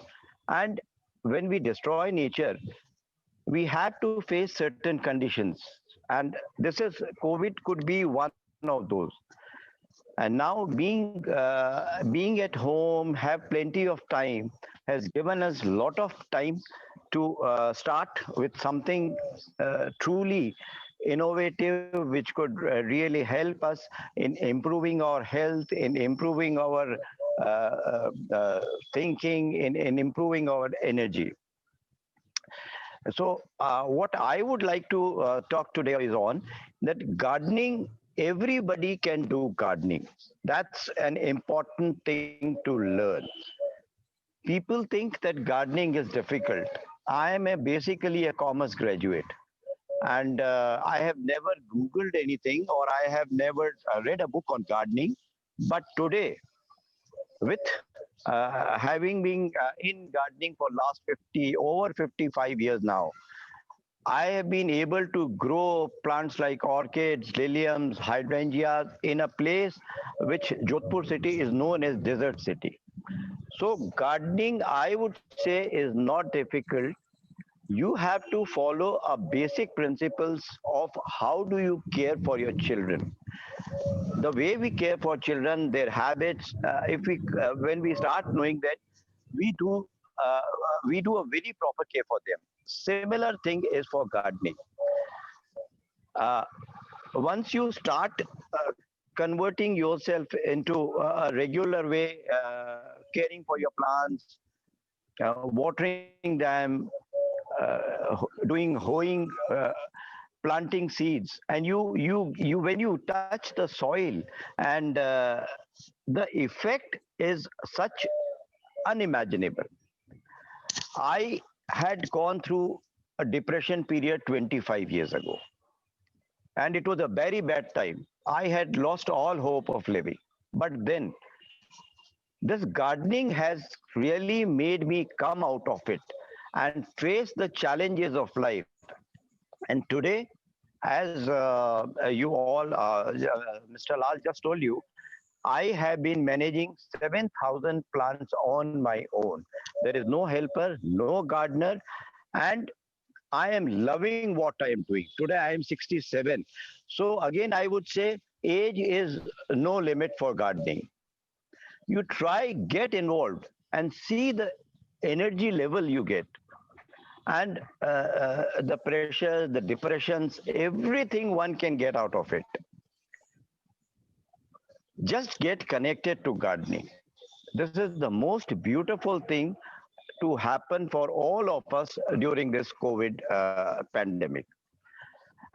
and when we destroy nature, we had to face certain conditions, and this is COVID could be one of those. And now being at home, have plenty of time, has given us a lot of time to start with something truly innovative, which could really help us in improving our health, in improving our thinking, in improving our energy. So, what I would like to talk today is on that gardening. Everybody can do gardening. That's an important thing to learn. People think that gardening is difficult. I am basically a commerce graduate, and I have never Googled anything or I have never read a book on gardening. But today, with having been in gardening for last 50 over 55 years now, I have been able to grow plants like orchids, liliums, hydrangeas in a place which Jodhpur city is known as desert city. So gardening, I would say, is not difficult. You have to follow a basic principles of how do you care for your children. The way we care for children, their habits. If we when we start knowing that, we do we do a very proper care for them. Similar thing is for gardening. Uh, Once you start converting yourself into a regular way, caring for your plants, watering them, doing hoeing, planting seeds, and you when you touch the soil, and the effect is such unimaginable. I had gone through a depression period 25 years ago, and it was a very bad time. I had lost all hope of living. But then this gardening has really made me come out of it and face the challenges of life. And today, as you all, Mr. Lal just told you, I have been managing 7,000 plants on my own. There is no helper, no gardener, and I am loving what I am doing. Today I am 67. So again, I would say age is no limit for gardening. You try, get involved, and see the energy level you get, and the pressure, the depressions, everything one can get out of it. Just get connected to gardening. This is the most beautiful thing to happen for all of us during this COVID pandemic.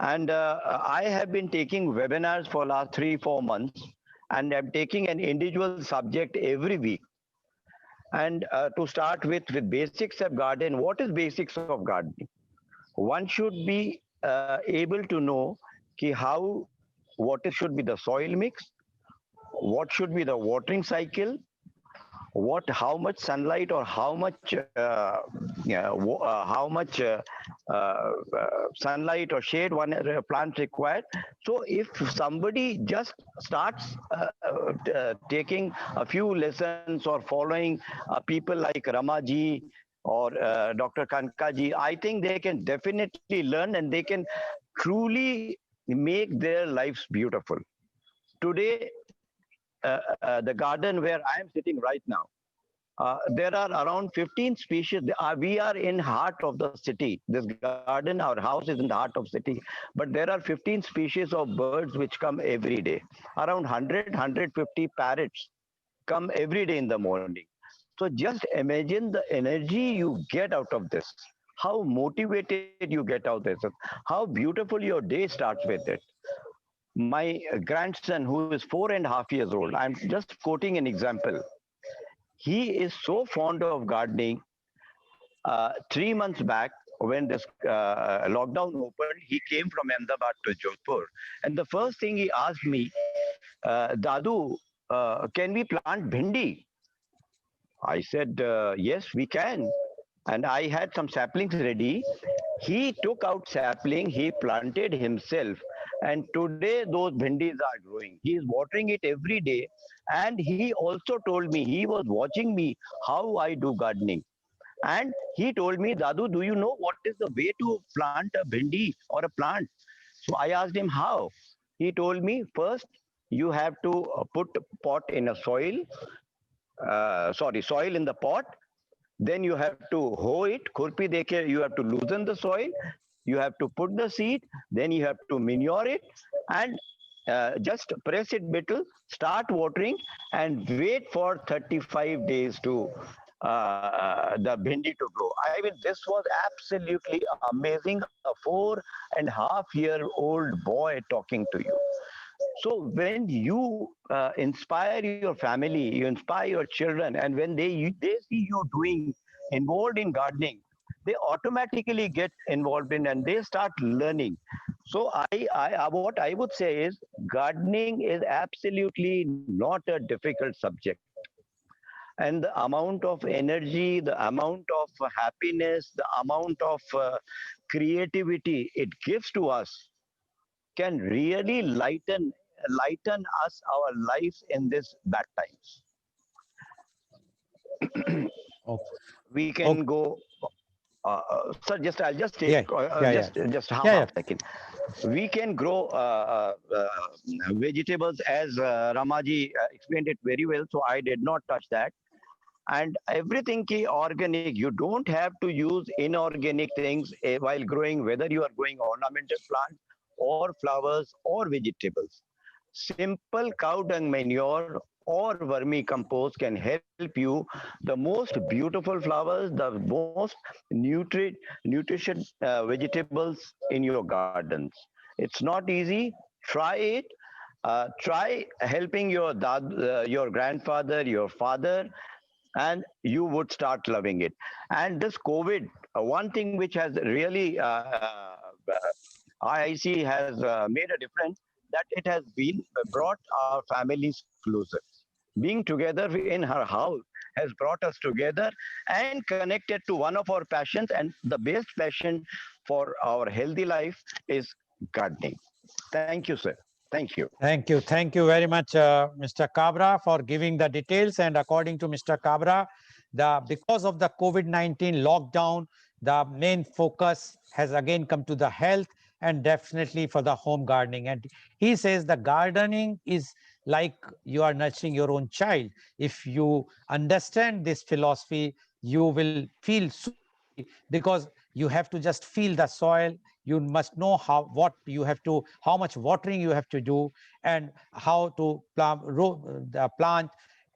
And I have been taking webinars for last 3 4 months, and I'm taking an individual subject every week. And to start with basics of garden, what is basics of gardening? One should be able to know how what should be the soil mix, what should be the watering cycle, what how much sunlight or how much sunlight or shade one plant required. So if somebody just starts taking a few lessons or following people like Ramaji or Dr. Kankaji, I think they can definitely learn and they can truly make their lives beautiful. Today, the garden where I am sitting right now, There are around 15 species. We are in heart of the city. This garden, our house is in the heart of city. But there are 15 species of birds which come every day. Around 100, parrots come every day in the morning. So just imagine the energy you get out of this. How motivated you get out of this. How beautiful your day starts with it. My grandson, who is 4.5 years old, I'm just quoting an example. He is so fond of gardening. 3 months back, when this lockdown opened, he came from Ahmedabad to Jodhpur. And the first thing he asked me, Dadu, can we plant bhindi? I said, yes, we can. And I had some saplings ready. He took out sapling, he planted himself. And today those bhindis are growing. He is watering it every day. And he also told me, he was watching me how I do gardening. And he told me, Dadu, do you know what is the way to plant a bhindi or a plant? So I asked him how. He told me, first you have to put pot in a soil in the pot. Then you have to hoe it. Khurpi deke, you have to loosen the soil. You have to put the seed. Then you have to manure it. And just press it little, start watering, and wait for 35 days to the bhindi to grow. I mean, this was absolutely amazing. A 4.5-year-old boy talking to you. So when you inspire your family, you inspire your children, and when they see you doing involved in gardening, they automatically get involved in and they start learning. So what I would say is gardening is absolutely not a difficult subject, and the amount of energy, the amount of happiness, the amount of creativity it gives to us can really lighten us our lives in these bad times. Okay. We can Okay. go. Sir, just I'll just take Yeah. Yeah. Yeah. just Yeah. half Yeah. second. We can grow vegetables as Ramaji explained it very well. So I did not touch that. And everything ki organic. You don't have to use inorganic things while growing, whether you are growing ornamental plants or flowers or vegetables. Simple cow dung manure or vermicompost can help you the most beautiful flowers, the most nutrition vegetables in your gardens. It's not easy. Try it. Try helping your grandfather, your father, and you would start loving it. And this COVID, one thing which has really IIC has made a difference, that it has been brought our families closer. Being together in her house has brought us together and connected to one of our passions, and the best passion for our healthy life is gardening. Thank you, sir. Thank you. Thank you. Thank you very much, Mr. Cabra, for giving the details. And according to Mr. Cabra, because of the COVID-19 lockdown, the main focus has again come to the health and definitely for the home gardening. And he says the gardening is like you are nurturing your own child. If you understand this philosophy, you will feel so happy because you have to just feel the soil. You must know how much watering you have to do, and how to the plant,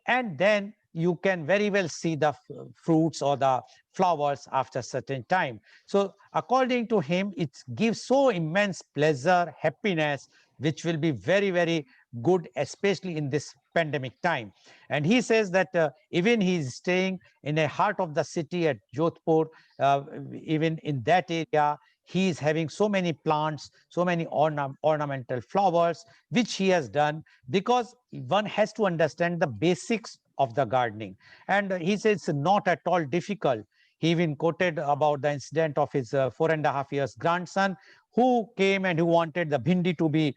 and then you can very well see the fruits or the flowers after certain time. So according to him, it gives so immense pleasure, happiness, which will be very, very good, especially in this pandemic time. And he says that even he is staying in the heart of the city at Jodhpur, uh, even in that area, he is having so many plants, so many ornamental flowers, which he has done because one has to understand the basics of the gardening. And he says it's not at all difficult. He even quoted about the incident of his 4.5 years grandson who came and who wanted the bhindi to be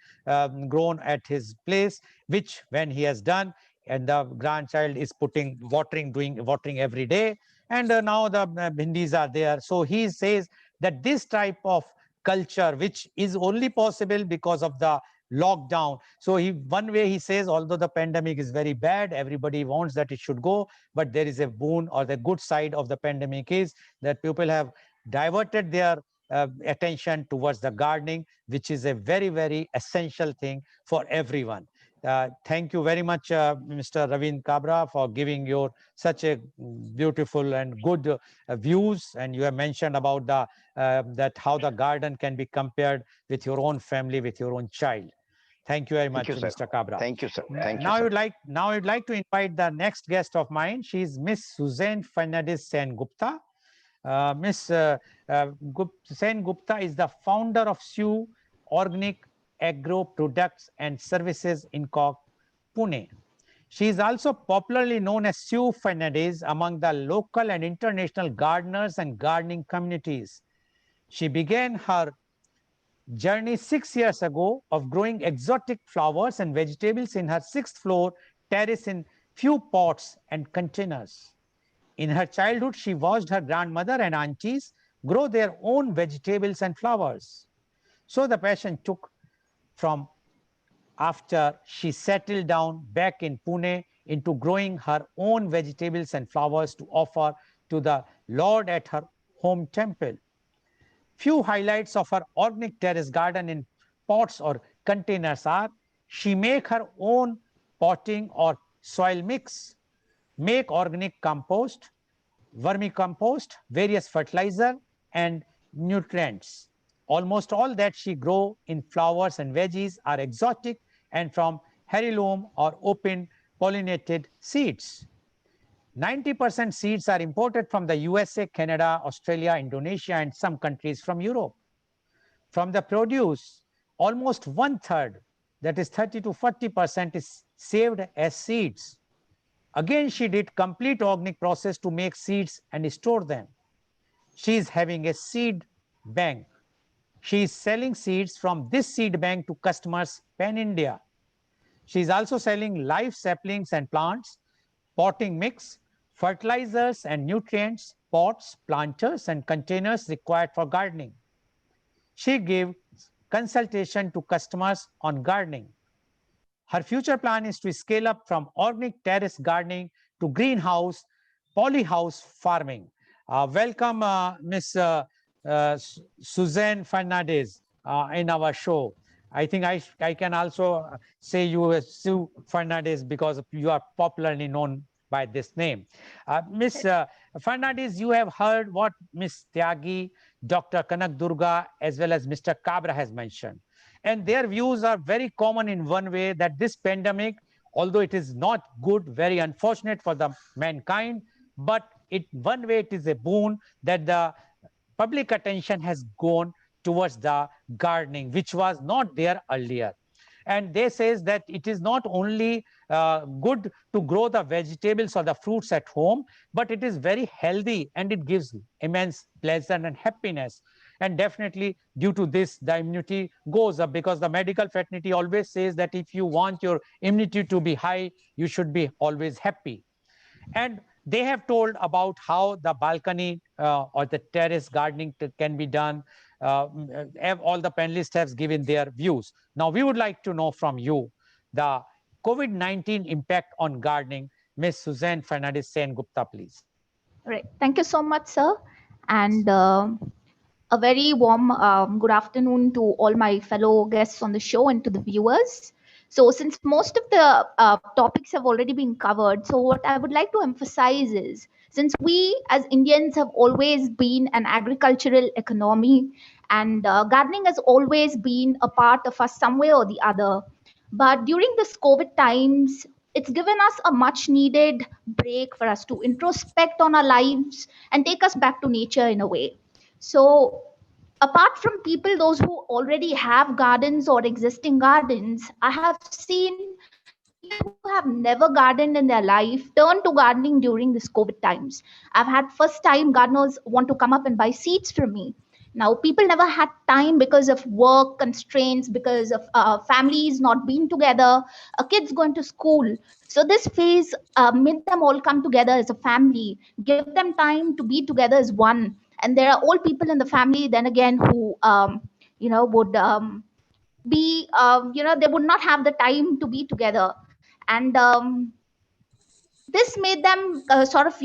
grown at his place, which when he has done, and the grandchild is putting watering, doing watering every day, and now the bhindis are there. So he says that this type of culture, which is only possible because of the lockdown. So one way he says, although the pandemic is very bad, everybody wants that it should go, but there is a boon, or the good side of the pandemic is that people have diverted their attention towards the gardening, which is a very, very essential thing for everyone. Thank you very much, Mr. Ravin Kabra, for giving your such a beautiful and good views. And you have mentioned about the that how the garden can be compared with your own family, with your own child. Thank you very Thank you, much, sir. Mr. Kabra. Thank you, sir. Thank you, Now I sir. would like to invite the next guest of mine. She is Miss Suzanne Fernandez Sen Gupta. Miss Sen Gupta is the founder of SU Organic Agro Products and Services in Pune. She is also popularly known as Sue Fernandez among the local and international gardeners and gardening communities. She began her journey 6 years ago of growing exotic flowers and vegetables in her sixth floor terrace in few pots and containers. In her childhood, she watched her grandmother and aunties grow their own vegetables and flowers. So the passion took from after she settled down back in Pune into growing her own vegetables and flowers to offer to the Lord at her home temple. Few highlights of her organic terrace garden in pots or containers are: she make her own potting or soil mix, make organic compost, vermicompost, various fertilizer and nutrients. Almost all that she grow in flowers and veggies are exotic and from heirloom or open pollinated seeds. 90% seeds are imported from the USA, Canada, Australia, Indonesia, and some countries from Europe. From the produce, almost one third, that is 30 to 40%, is saved as seeds. Again, she did complete organic process to make seeds and store them. She is having a seed bank. She is selling seeds from this seed bank to customers pan-India. She is also selling live saplings and plants, potting mix, fertilizers and nutrients, pots, planters, and containers required for gardening. She gives consultation to customers on gardening. Her future plan is to scale up from organic terrace gardening to greenhouse, polyhouse farming. Welcome, Ms. Suzanne Fernandez in our show. I think I can also say you as Sue Fernandez because you are popularly known by this name. Ms. Fernandez, you have heard what Ms. Tyagi, Dr. Kanak Durga, as well as Mr. Kabra has mentioned. And their views are very common in one way, that this pandemic, although it is not good, very unfortunate for the mankind, but one way it is a boon that the public attention has gone towards the gardening, which was not there earlier. And they says that it is not only good to grow the vegetables or the fruits at home, but it is very healthy and it gives immense pleasure and happiness. And definitely due to this, the immunity goes up, because the medical fraternity always says that if you want your immunity to be high, you should be always happy. And they have told about how the balcony or the terrace gardening can be done. All the panelists have given their views. Now we would like to know from you the COVID-19 impact on gardening. Ms. Suzanne Fernandez Sen Gupta, please. Right. Thank you so much, sir. And a very warm good afternoon to all my fellow guests on the show and to the viewers. So, since most of the topics have already been covered, so what I would like to emphasize is, since we as Indians have always been an agricultural economy, and gardening has always been a part of us some way or the other. But during this COVID times, it's given us a much needed break for us to introspect on our lives and take us back to nature in a way. So, apart from people, those who already have gardens or existing gardens, I have seen people who have never gardened in their life turn to gardening during this COVID times. I've had first time gardeners want to come up and buy seeds from me. Now, people never had time because of work constraints, because of families not being together, kids going to school. So, this phase made them all come together as a family, give them time to be together as one. And there are old people in the family, then again, who, would be, they would not have the time to be together. And this made them sort of,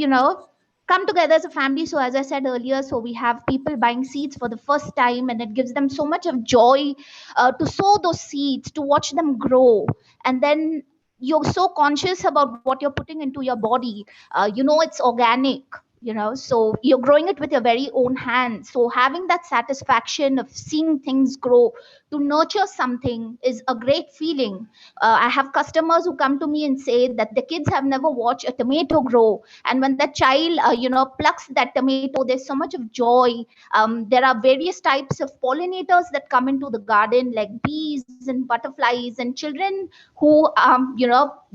come together as a family. So as I said earlier, so we have people buying seeds for the first time, and it gives them so much of joy to sow those seeds, to watch them grow. And then you're so conscious about what you're putting into your body. It's organic, so you're growing it with your very own hands. So having that satisfaction of seeing things grow, to nurture something, is a great feeling. I have customers who come to me and say that the kids have never watched a tomato grow, and when that child, plucks that tomato, there's so much of joy. There are various types of pollinators that come into the garden, like bees and butterflies, and children who,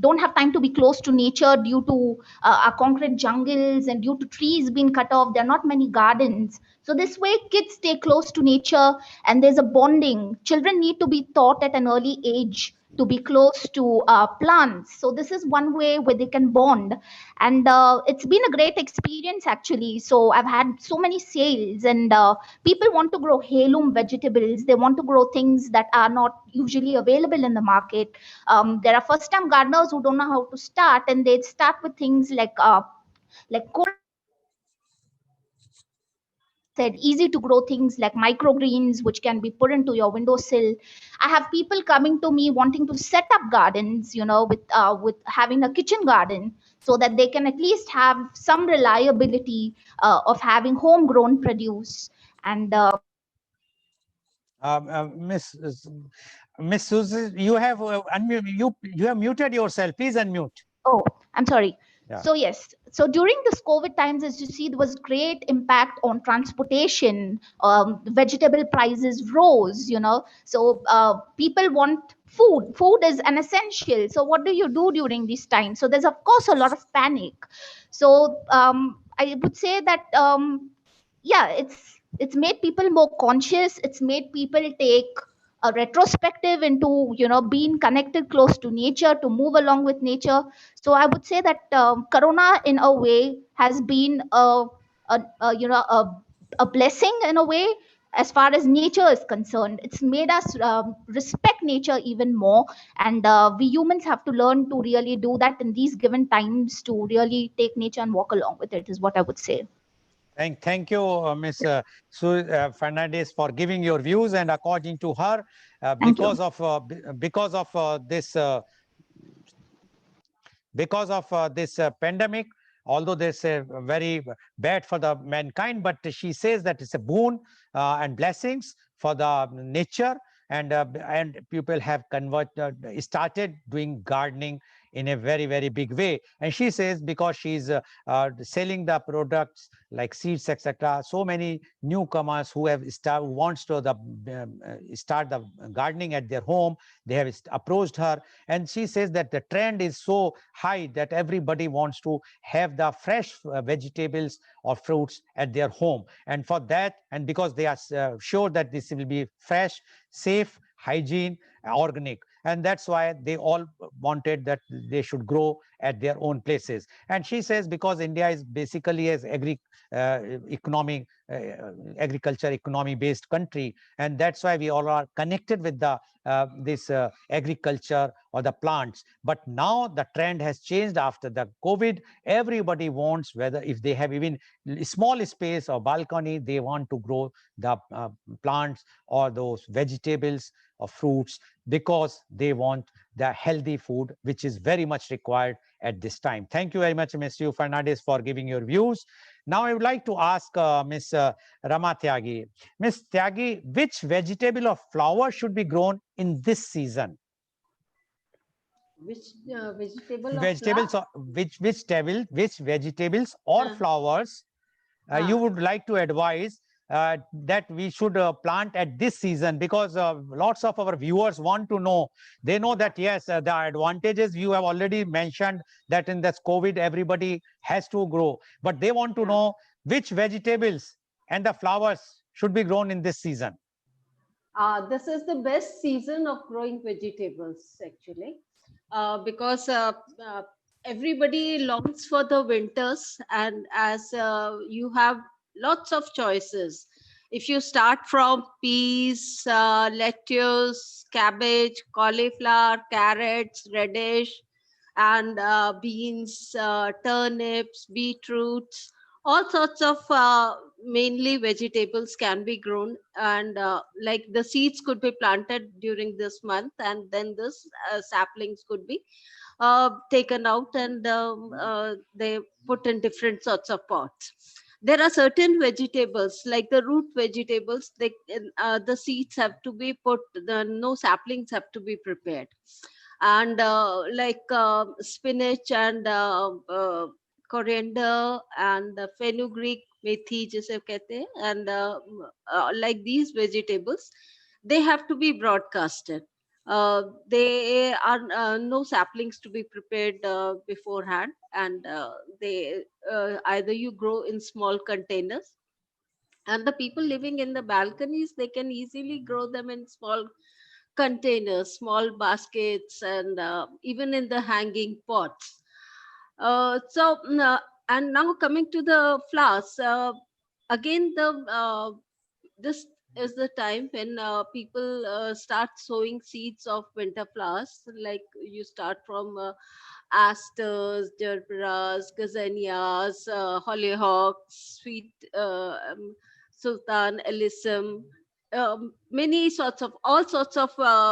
don't have time to be close to nature due to our concrete jungles and due to trees being cut off. There are not many gardens. So this way, kids stay close to nature, and there's a bonding. Children need to be taught at an early age to be close to plants. So this is one way where they can bond, and it's been a great experience actually. So I've had so many sales, and people want to grow heirloom vegetables. They want to grow things that are not usually available in the market. There are first-time gardeners who don't know how to start, and they start with things like said, easy to grow things like microgreens, which can be put into your windowsill. I have people coming to me wanting to set up gardens, with having a kitchen garden, so that they can at least have some reliability of having homegrown produce. And Miss Miss Susie, you have you have muted yourself. Please unmute. oh, I'm sorry. Yeah. So yes, so during this COVID times, as you see, there was great impact on transportation. Vegetable prices rose. So people want food. Food is an essential. So what do you do during this time? So there's of course a lot of panic. So I would say that yeah, it's made people more conscious. It's made people take a retrospective into, being connected close to nature, to move along with nature. So I would say that corona in a way has been a blessing in a way. As far as nature is concerned, it's made us respect nature even more, and we humans have to learn to really do that in these given times, to really take nature and walk along with it, is what I would say. Thank you, Ms. Fernandez, for giving your views. And according to her, Thank you. because of this pandemic, although this very bad for the mankind, but she says that it's a boon and blessings for the nature, and people have started doing gardening in a very big way. And she says because she's selling the products like seeds, etc., so many newcomers who wants to start the gardening at their home, they have approached her, and she says that the trend is so high that everybody wants to have the fresh vegetables or fruits at their home. And for that, and because they are sure that this will be fresh, safe, hygiene, organic, and that's why they all wanted that they should grow at their own places. And she says because India is basically as economic agriculture economy based country, and that's why we all are connected with the this agriculture or the plants. But now the trend has changed after the COVID. Everybody wants, whether if they have even small space or balcony, they want to grow the plants or those vegetables or fruits, because they want the healthy food, which is very much required at this time. Thank you very much, Ms. Yu Fernandez, for giving your views. Now I would like to ask Ms. Rama Tyagi. Ms. Tyagi, which vegetable or flower should be grown in this season? Which vegetable or Vegetables flower? or which vegetables or flowers you would like to advise that we should plant at this season, because lots of our viewers want to know. They know that yes, the advantages you have already mentioned, that in this COVID everybody has to grow, but they want to know which vegetables and the flowers should be grown in this season. This is the best season of growing vegetables, actually, because everybody longs for the winters, and as you have lots of choices. if you start from peas, lettuce, cabbage, cauliflower, carrots, radish, and beans, turnips, beetroots, all sorts of mainly vegetables can be grown, and like the seeds could be planted during this month, and then this saplings could be taken out, and they put in different sorts of pots. There are certain vegetables like the root vegetables, the seeds have to be put, the no saplings have to be prepared. And like spinach and coriander and fenugreek, methi jise kehte hain, and like these vegetables, they have to be broadcasted. They are no saplings to be prepared beforehand, and they either you grow in small containers, and the people living in the balconies, they can easily grow them in small containers, small baskets, and even in the hanging pots. And now coming to the flowers, again the this is the time when people start sowing seeds of winter flowers. Like you start from asters, gerberas, gazanias, hollyhocks, sweet sultan, alyssum. Many sorts of all sorts of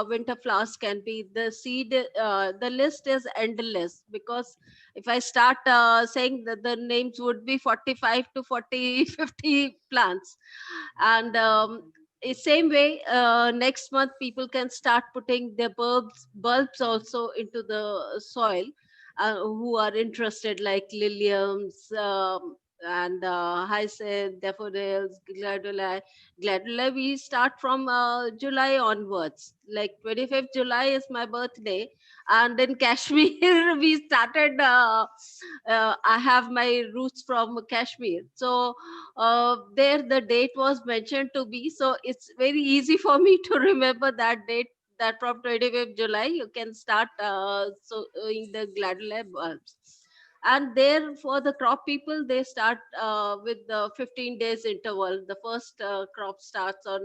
winter flowers can be the seed. The list is endless, because if I start saying that, the names would be 45 to 40, 50 plants. And same way, next month people can start putting their bulbs also into the soil, who are interested, like liliums, and hyacinth, daffodils, gladula. We start from July onwards. Like 25th July is my birthday, and in Kashmir we started. I have my roots from Kashmir, so there the date was mentioned to be. So it's very easy for me to remember that date. That from 25th July you can start sowing the gladula bulbs. And there, for the crop people, they start with the 15 days interval. The first crop starts on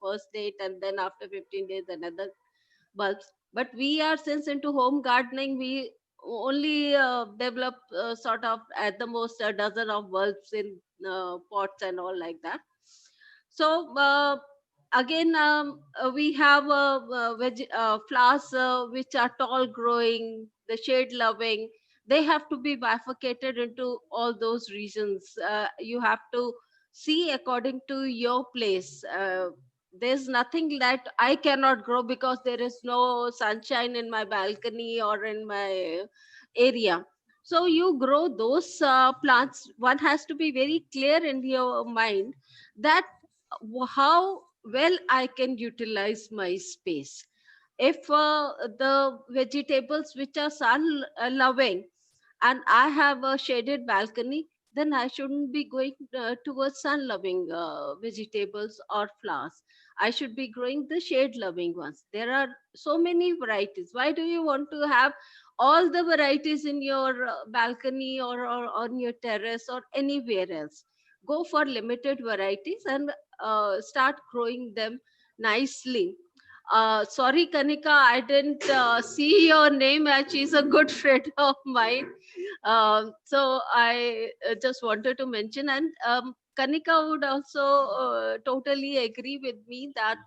first date, and then after 15 days another bulbs. But we are, since into home gardening, we only develop sort of at the most a dozen of bulbs in pots and all like that. So again, we have flowers which are tall growing, the shade loving. They have to be bifurcated into all those regions. You have to see according to your place. There's nothing that I cannot grow because there is no sunshine in my balcony or in my area. So you grow those plants. One has to be very clear in your mind that how well I can utilize my space. If the vegetables which are sun loving, and I have a shaded balcony, then I shouldn't be going towards sun loving vegetables or flowers. I should be growing the shade loving ones. There are so many varieties. Why do you want to have all the varieties in your balcony, or on your terrace or anywhere else? Go for limited varieties and start growing them nicely. Sorry, Kanika, I didn't see your name, and she's a good friend of mine. So I just wanted to mention, and Kanika would also totally agree with me that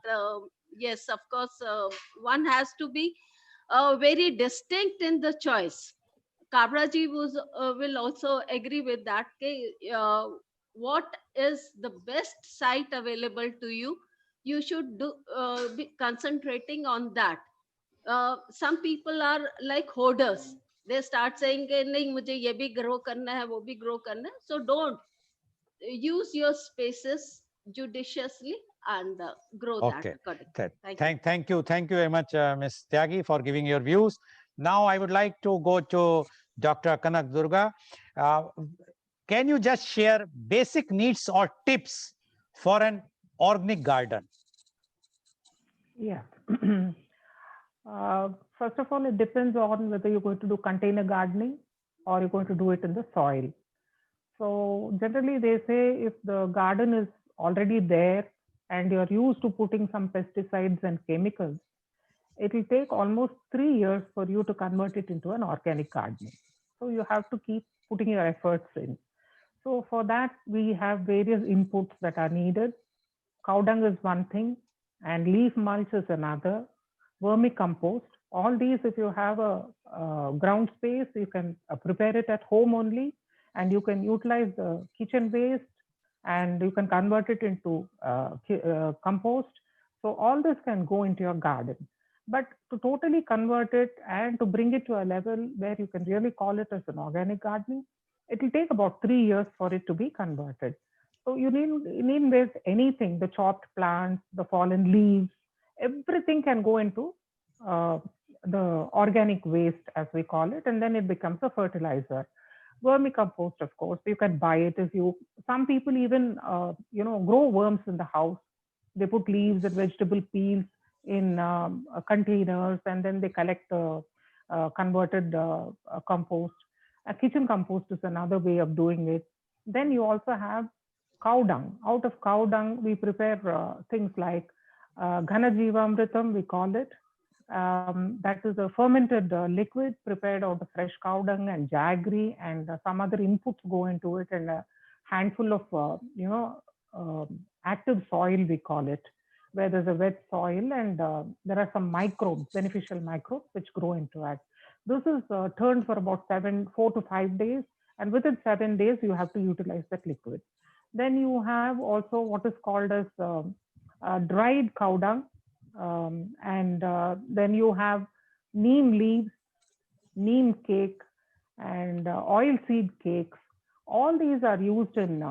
yes, of course, one has to be very distinct in the choice. Kabraji will also agree with that. What is the best site available to you? You should be concentrating on that. Some people are like hoarders. They start saying, कि नहीं मुझे ये भी grow करना है, वो भी grow करना है. So don't use your spaces judiciously and grow that Okay. accordingly. Thank you. Thank you very much, Ms. Tyagi, for giving your views. Now I would like to go to Dr. Kanak Durga. Can you just share basic needs or tips for an organic garden? Yeah. First of all, it depends on whether you're going to do container gardening or you're going to do it in the soil. So generally they say if the garden is already there and you're used to putting some pesticides and chemicals, it will take almost 3 years for you to convert it into an organic gardening. So you have to keep putting your efforts in. So for that, we have various inputs that are needed. Cow dung is one thing, and leaf mulch is another. Vermicompost. All these, if you have a ground space, you can prepare it at home only, and you can utilize the kitchen waste, and you can convert it into compost. So all this can go into your garden. But to totally convert it and to bring it to a level where you can really call it as an organic gardening, it will take about 3 years for it to be converted. So you need with anything, the chopped plants, the fallen leaves, everything can go into uh, the organic waste, as we call it, and then it becomes a fertilizer. Vermicompost, of course, you can buy it. If you, some people even grow worms in the house. They put leaves and vegetable peels in containers, and then they collect converted compost. Kitchen compost is another way of doing it. Then you also have cow dung. Out of cow dung, we prepare things like Ghana Jeevamritam, we call it. That is a fermented liquid prepared out of fresh cow dung and jaggery, and some other inputs go into it, and a handful of active soil, we call it, where there's a wet soil, and there are some microbes, beneficial microbes, which grow into it. This is turned for about 4 to 5 days, and within 7 days you have to utilize that liquid. Then you have also what is called as dried cow dung, and then you have neem leaves, neem cake, and oil seed cakes. All these are used in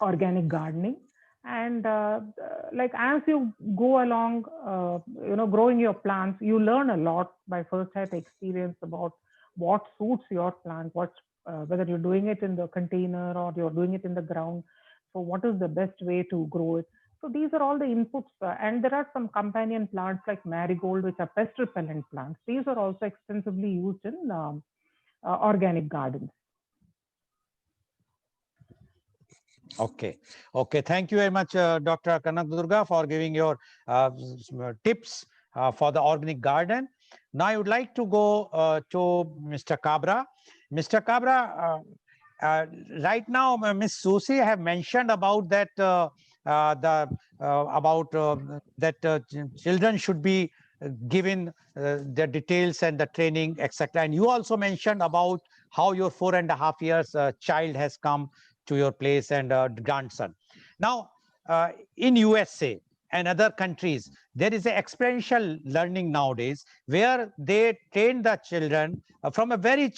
organic gardening. And like as you go along, growing your plants, you learn a lot by first-hand experience about what suits your plant, whether you're doing it in the container or you're doing it in the ground. So what is the best way to grow it? So these are all the inputs, and there are some companion plants like marigold, which are pest repellent plants. These are also extensively used in organic gardens. Okay. Okay. Thank you very much, Dr. Kanakdurga, for giving your tips for the organic garden. Now I would like to go to Mr. Cabra. Mr. Cabra, right now, Ms. Susi have mentioned about that children should be given the details and the training, etc. And you also mentioned about how your 4.5 years child has come to your place and grandson. Now, in USA and other countries, there is an experiential learning nowadays where they train the children from a very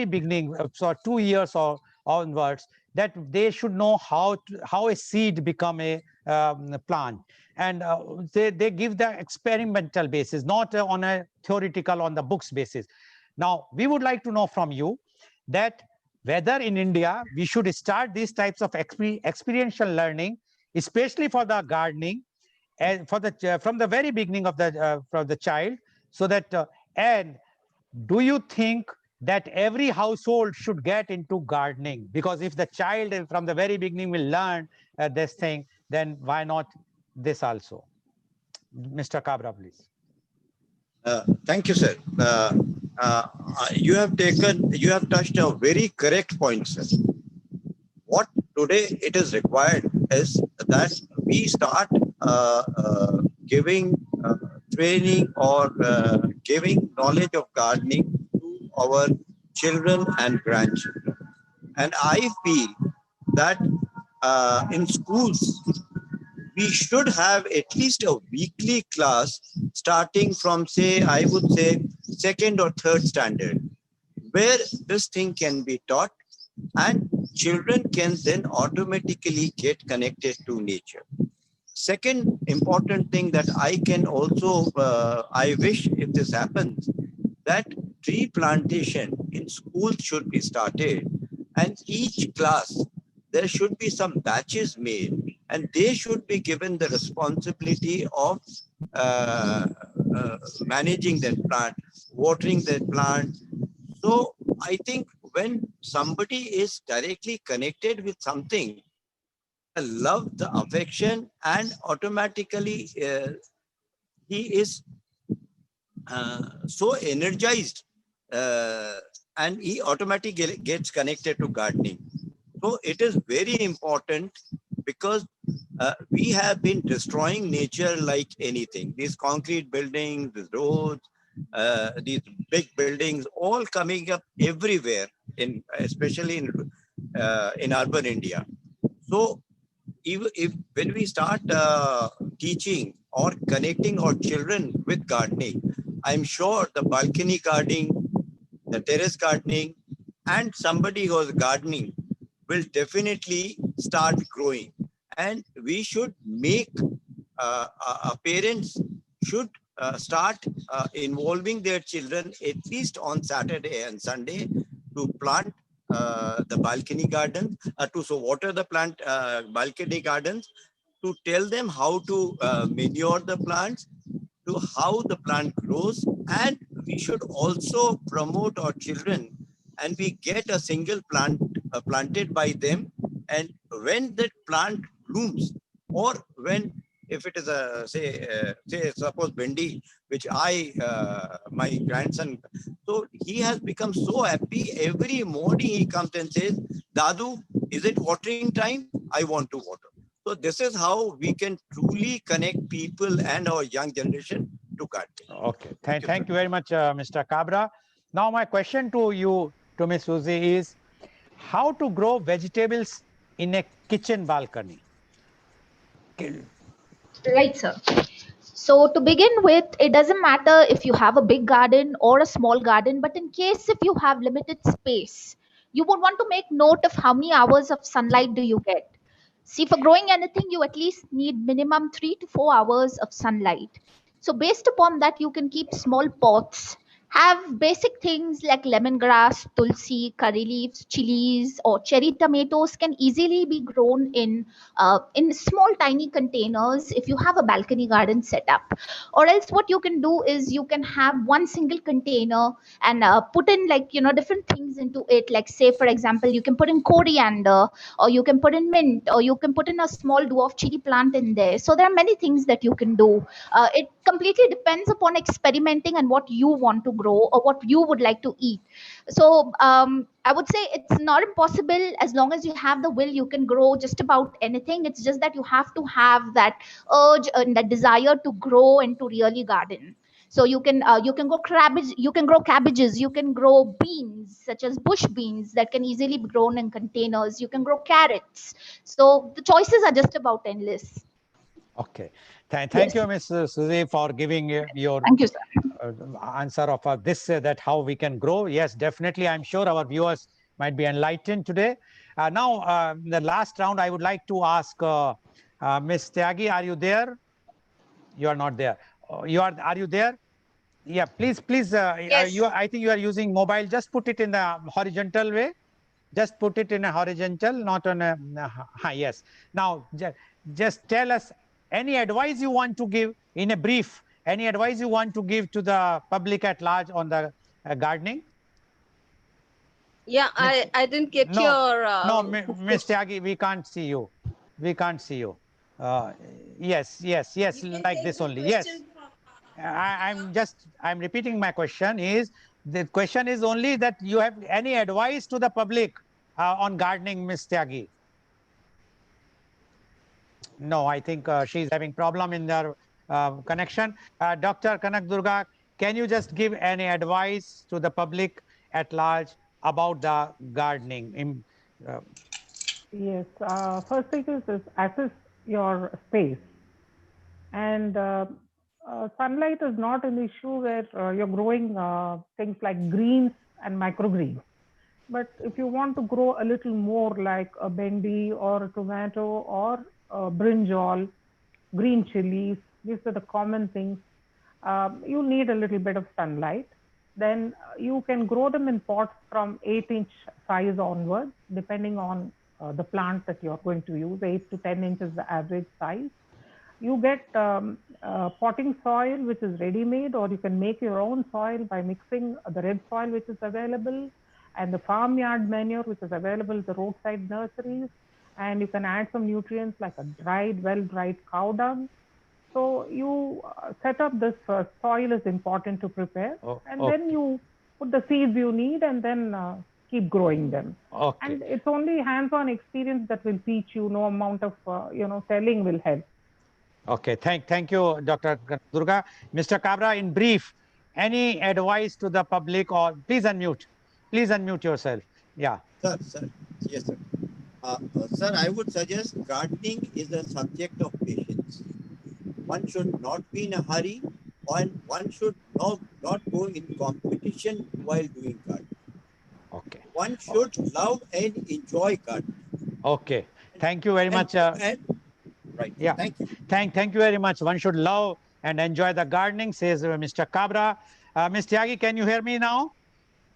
beginning, so 2 years or onwards, that they should know how a seed become a plant. And they give the experimental basis, not on a theoretical, on the books basis. Now, we would like to know from you that whether in India we should start these types of experiential learning, especially for the gardening, and for the from the very beginning of the child, so that and do you think that every household should get into gardening? Because if the child from the very beginning will learn this thing, then why not this also? Mr. Cabra, please. Thank you, sir. You have touched a very correct point, sir. What today it is required is that we start giving training or giving knowledge of gardening to our children and grandchildren. And I feel that in schools, we should have at least a weekly class starting from, say, I would say, 2nd or 3rd standard, where this thing can be taught and children can then automatically get connected to nature. Second important thing that I can also, I wish if this happens, that tree plantation in schools should be started, and each class, there should be some batches made, and they should be given the responsibility of managing that plant, watering that plant. So I think when somebody is directly connected with something, love, the affection, and automatically he is so energized, and he automatically gets connected to gardening. So it is very important, because we have been destroying nature like anything. These concrete buildings, these roads, these big buildings, all coming up everywhere, especially in urban India. So if when we start teaching or connecting our children with gardening, I'm sure the balcony gardening, the terrace gardening, and somebody who's gardening will definitely start growing. And we should make parents should start involving their children at least on Saturday and Sunday to plant the balcony gardens, to so water the plant balcony gardens, to tell them how to manure the plants, to how the plant grows. And we should also promote our children, and we get a single plant planted by them. And when that plant blooms, or when, if it is a say suppose bendi, which my grandson, so he has become so happy. Every morning he comes and says, Dadu, is it watering time? I want to water. So this is how we can truly connect people and our young generation to gardening. Okay, thank you very much, Mr. Cabra. Now my question to you, to Ms. Suzy, is how to grow vegetables in a kitchen balcony? Right, sir. So to begin with, it doesn't matter if you have a big garden or a small garden, but in case if you have limited space, you would want to make note of how many hours of sunlight do you get. See, for growing anything, you at least need minimum 3 to 4 hours of sunlight. So based upon that, you can keep small pots, have basic things like lemongrass, tulsi, curry leaves, chilies, or cherry tomatoes can easily be grown in small tiny containers if you have a balcony garden set up. Or else what you can do is you can have one single container and put in, like, different things into it, like say for example you can put in coriander, or you can put in mint, or you can put in a small dwarf chili plant in there. So there are many things that you can do. It completely depends upon experimenting and what you want to grow or what you would like to eat. So I would say it's not impossible. As long as you have the will, you can grow just about anything. It's just that you have to have that urge and that desire to grow and to really garden. So you can grow cabbage, you can grow beans such as bush beans that can easily be grown in containers. You can grow carrots. So the choices are just about endless. Okay, thank Yes. you, Ms. Suzy, for giving your Thank you, sir. answer of this, that how we can grow. Yes, definitely. I'm sure our viewers might be enlightened today. Now, the last round, I would like to ask Ms. Tyagi, are you there? You are not there. Are you there? Yeah, please. Yes. I think you are using mobile. Just put it in the horizontal way. Just put it in a horizontal, not on a. Yes. Now, just tell us any advice you want to give in a brief. Any advice you want to give to the public at large on the gardening? Yeah, I didn't get No, your no, Ms. Tyagi, we can't see you. We can't see you. Uh, yes, like this only. Yes. I'm repeating my question is, the question is only that you have any advice to the public on gardening, Ms. Tyagi? No, I think she's having problem in their connection. Dr. Kanak Durga, can you just give any advice to the public at large about the gardening? Uh, Yes. First thing is assess your space. And sunlight is not an issue where you're growing things like greens and microgreens. But if you want to grow a little more like a bendi or a tomato or a brinjal, green chilies, these are the common things. You need a little bit of sunlight. Then you can grow them in pots from 8-inch size onwards, depending on the plant that you're going to use. 8 to 10 inches the average size. You get potting soil which is ready made, or you can make your own soil by mixing the red soil which is available and the farmyard manure which is available at the roadside nurseries, and you can add some nutrients like a dried, well-dried cow dung. So you set up this soil is important to prepare, Oh, and then okay. you put the seeds you need, and then keep growing them. Okay. And it's only hands-on experience that will teach you. No amount of telling will help. Okay. Thank you, Dr. Durga. Mr. Cabra, in brief, any advice to the public, or please unmute. Please unmute yourself. Yeah. Sir, yes, sir. Sir, I would suggest gardening is a subject of patience. One should not be in a hurry, and one should not go in competition while doing gardening. Okay. One should love and enjoy gardening. Okay. Thank you very much. And right. Yeah. Thank you. Thank you very much. One should love and enjoy the gardening, says Mr. Cabra. Ms. Tyagi, can you hear me now?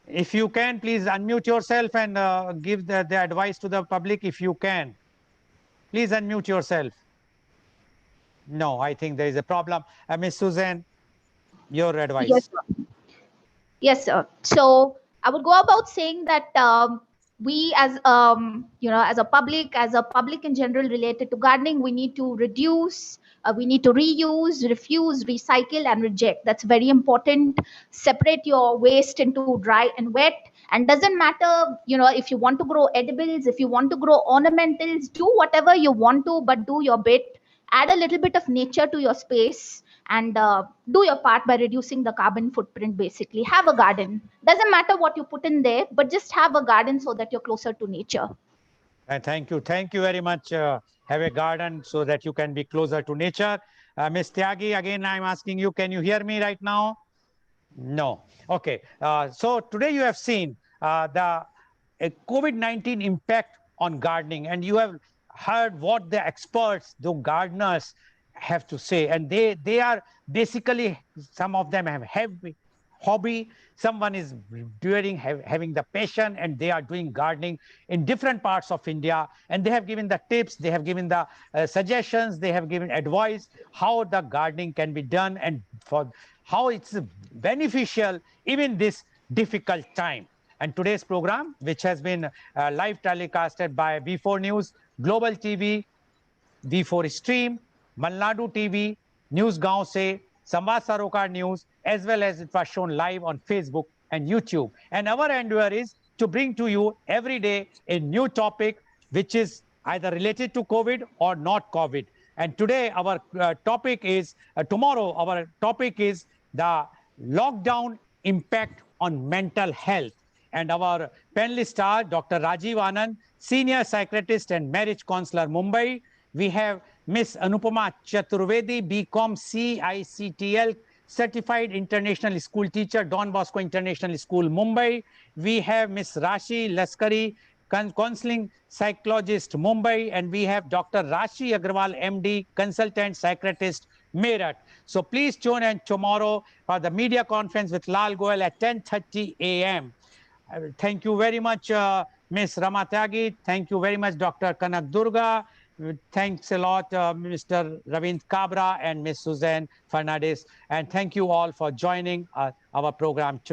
If you can, please unmute yourself and give the advice to the public if you can. Please unmute yourself. No, I think there is a problem. Ms. Suzanne, your Yes, advice. sir. Yes, sir. So I would go about saying that we, as as a public in general, related to gardening, we need to reduce, we need to reuse, refuse, recycle, and reject. That's very important. Separate your waste into dry and wet. And doesn't matter, if you want to grow edibles, if you want to grow ornamentals, do whatever you want to, but do your bit. Add a little bit of nature to your space, and do your part by reducing the carbon footprint. Basically, have a garden. Doesn't matter what you put in there, but just have a garden so that you're closer to nature. Thank you very much. Have a garden so that you can be closer to nature. Ms. Tyagi, again, I'm asking you, can you hear me right now? No. Okay. So today you have seen the COVID-19 impact on gardening, and you have heard what the experts, the gardeners, have to say. And they are basically, some of them have hobby, someone is having the passion, and they are doing gardening in different parts of India. And they have given the tips, they have given the suggestions, they have given advice how the gardening can be done, and for how it's beneficial even this difficult time. And today's program, which has been live telecasted by V4 News, Global TV, V4 Stream, Malnadu TV, News Gaon Se, Samvad Sarokar News, as well as it was shown live on Facebook and YouTube. And our endeavor is to bring to you every day a new topic which is either related to COVID or not COVID. And today our tomorrow our topic is the lockdown impact on mental health. And our panelists are Dr. Rajiv Anand, Senior Psychiatrist and Marriage Counselor, Mumbai. We have Miss Anupama Chaturvedi, BCom CICTL, Certified International School Teacher, Don Bosco International School, Mumbai. We have Miss Rashi Laskari, Counseling Psychologist, Mumbai. And we have Dr. Rashi Agrawal, MD, Consultant Psychiatrist, Meerut. So please tune in tomorrow for the media conference with Lal Goel at 10:30 a.m. Thank you very much, Ms. Ramatyagi. Thank you very much, Dr. Kanak Durga. Thanks a lot, Mr. Ravind Kabra and Ms. Suzanne Fernandez. And thank you all for joining our program.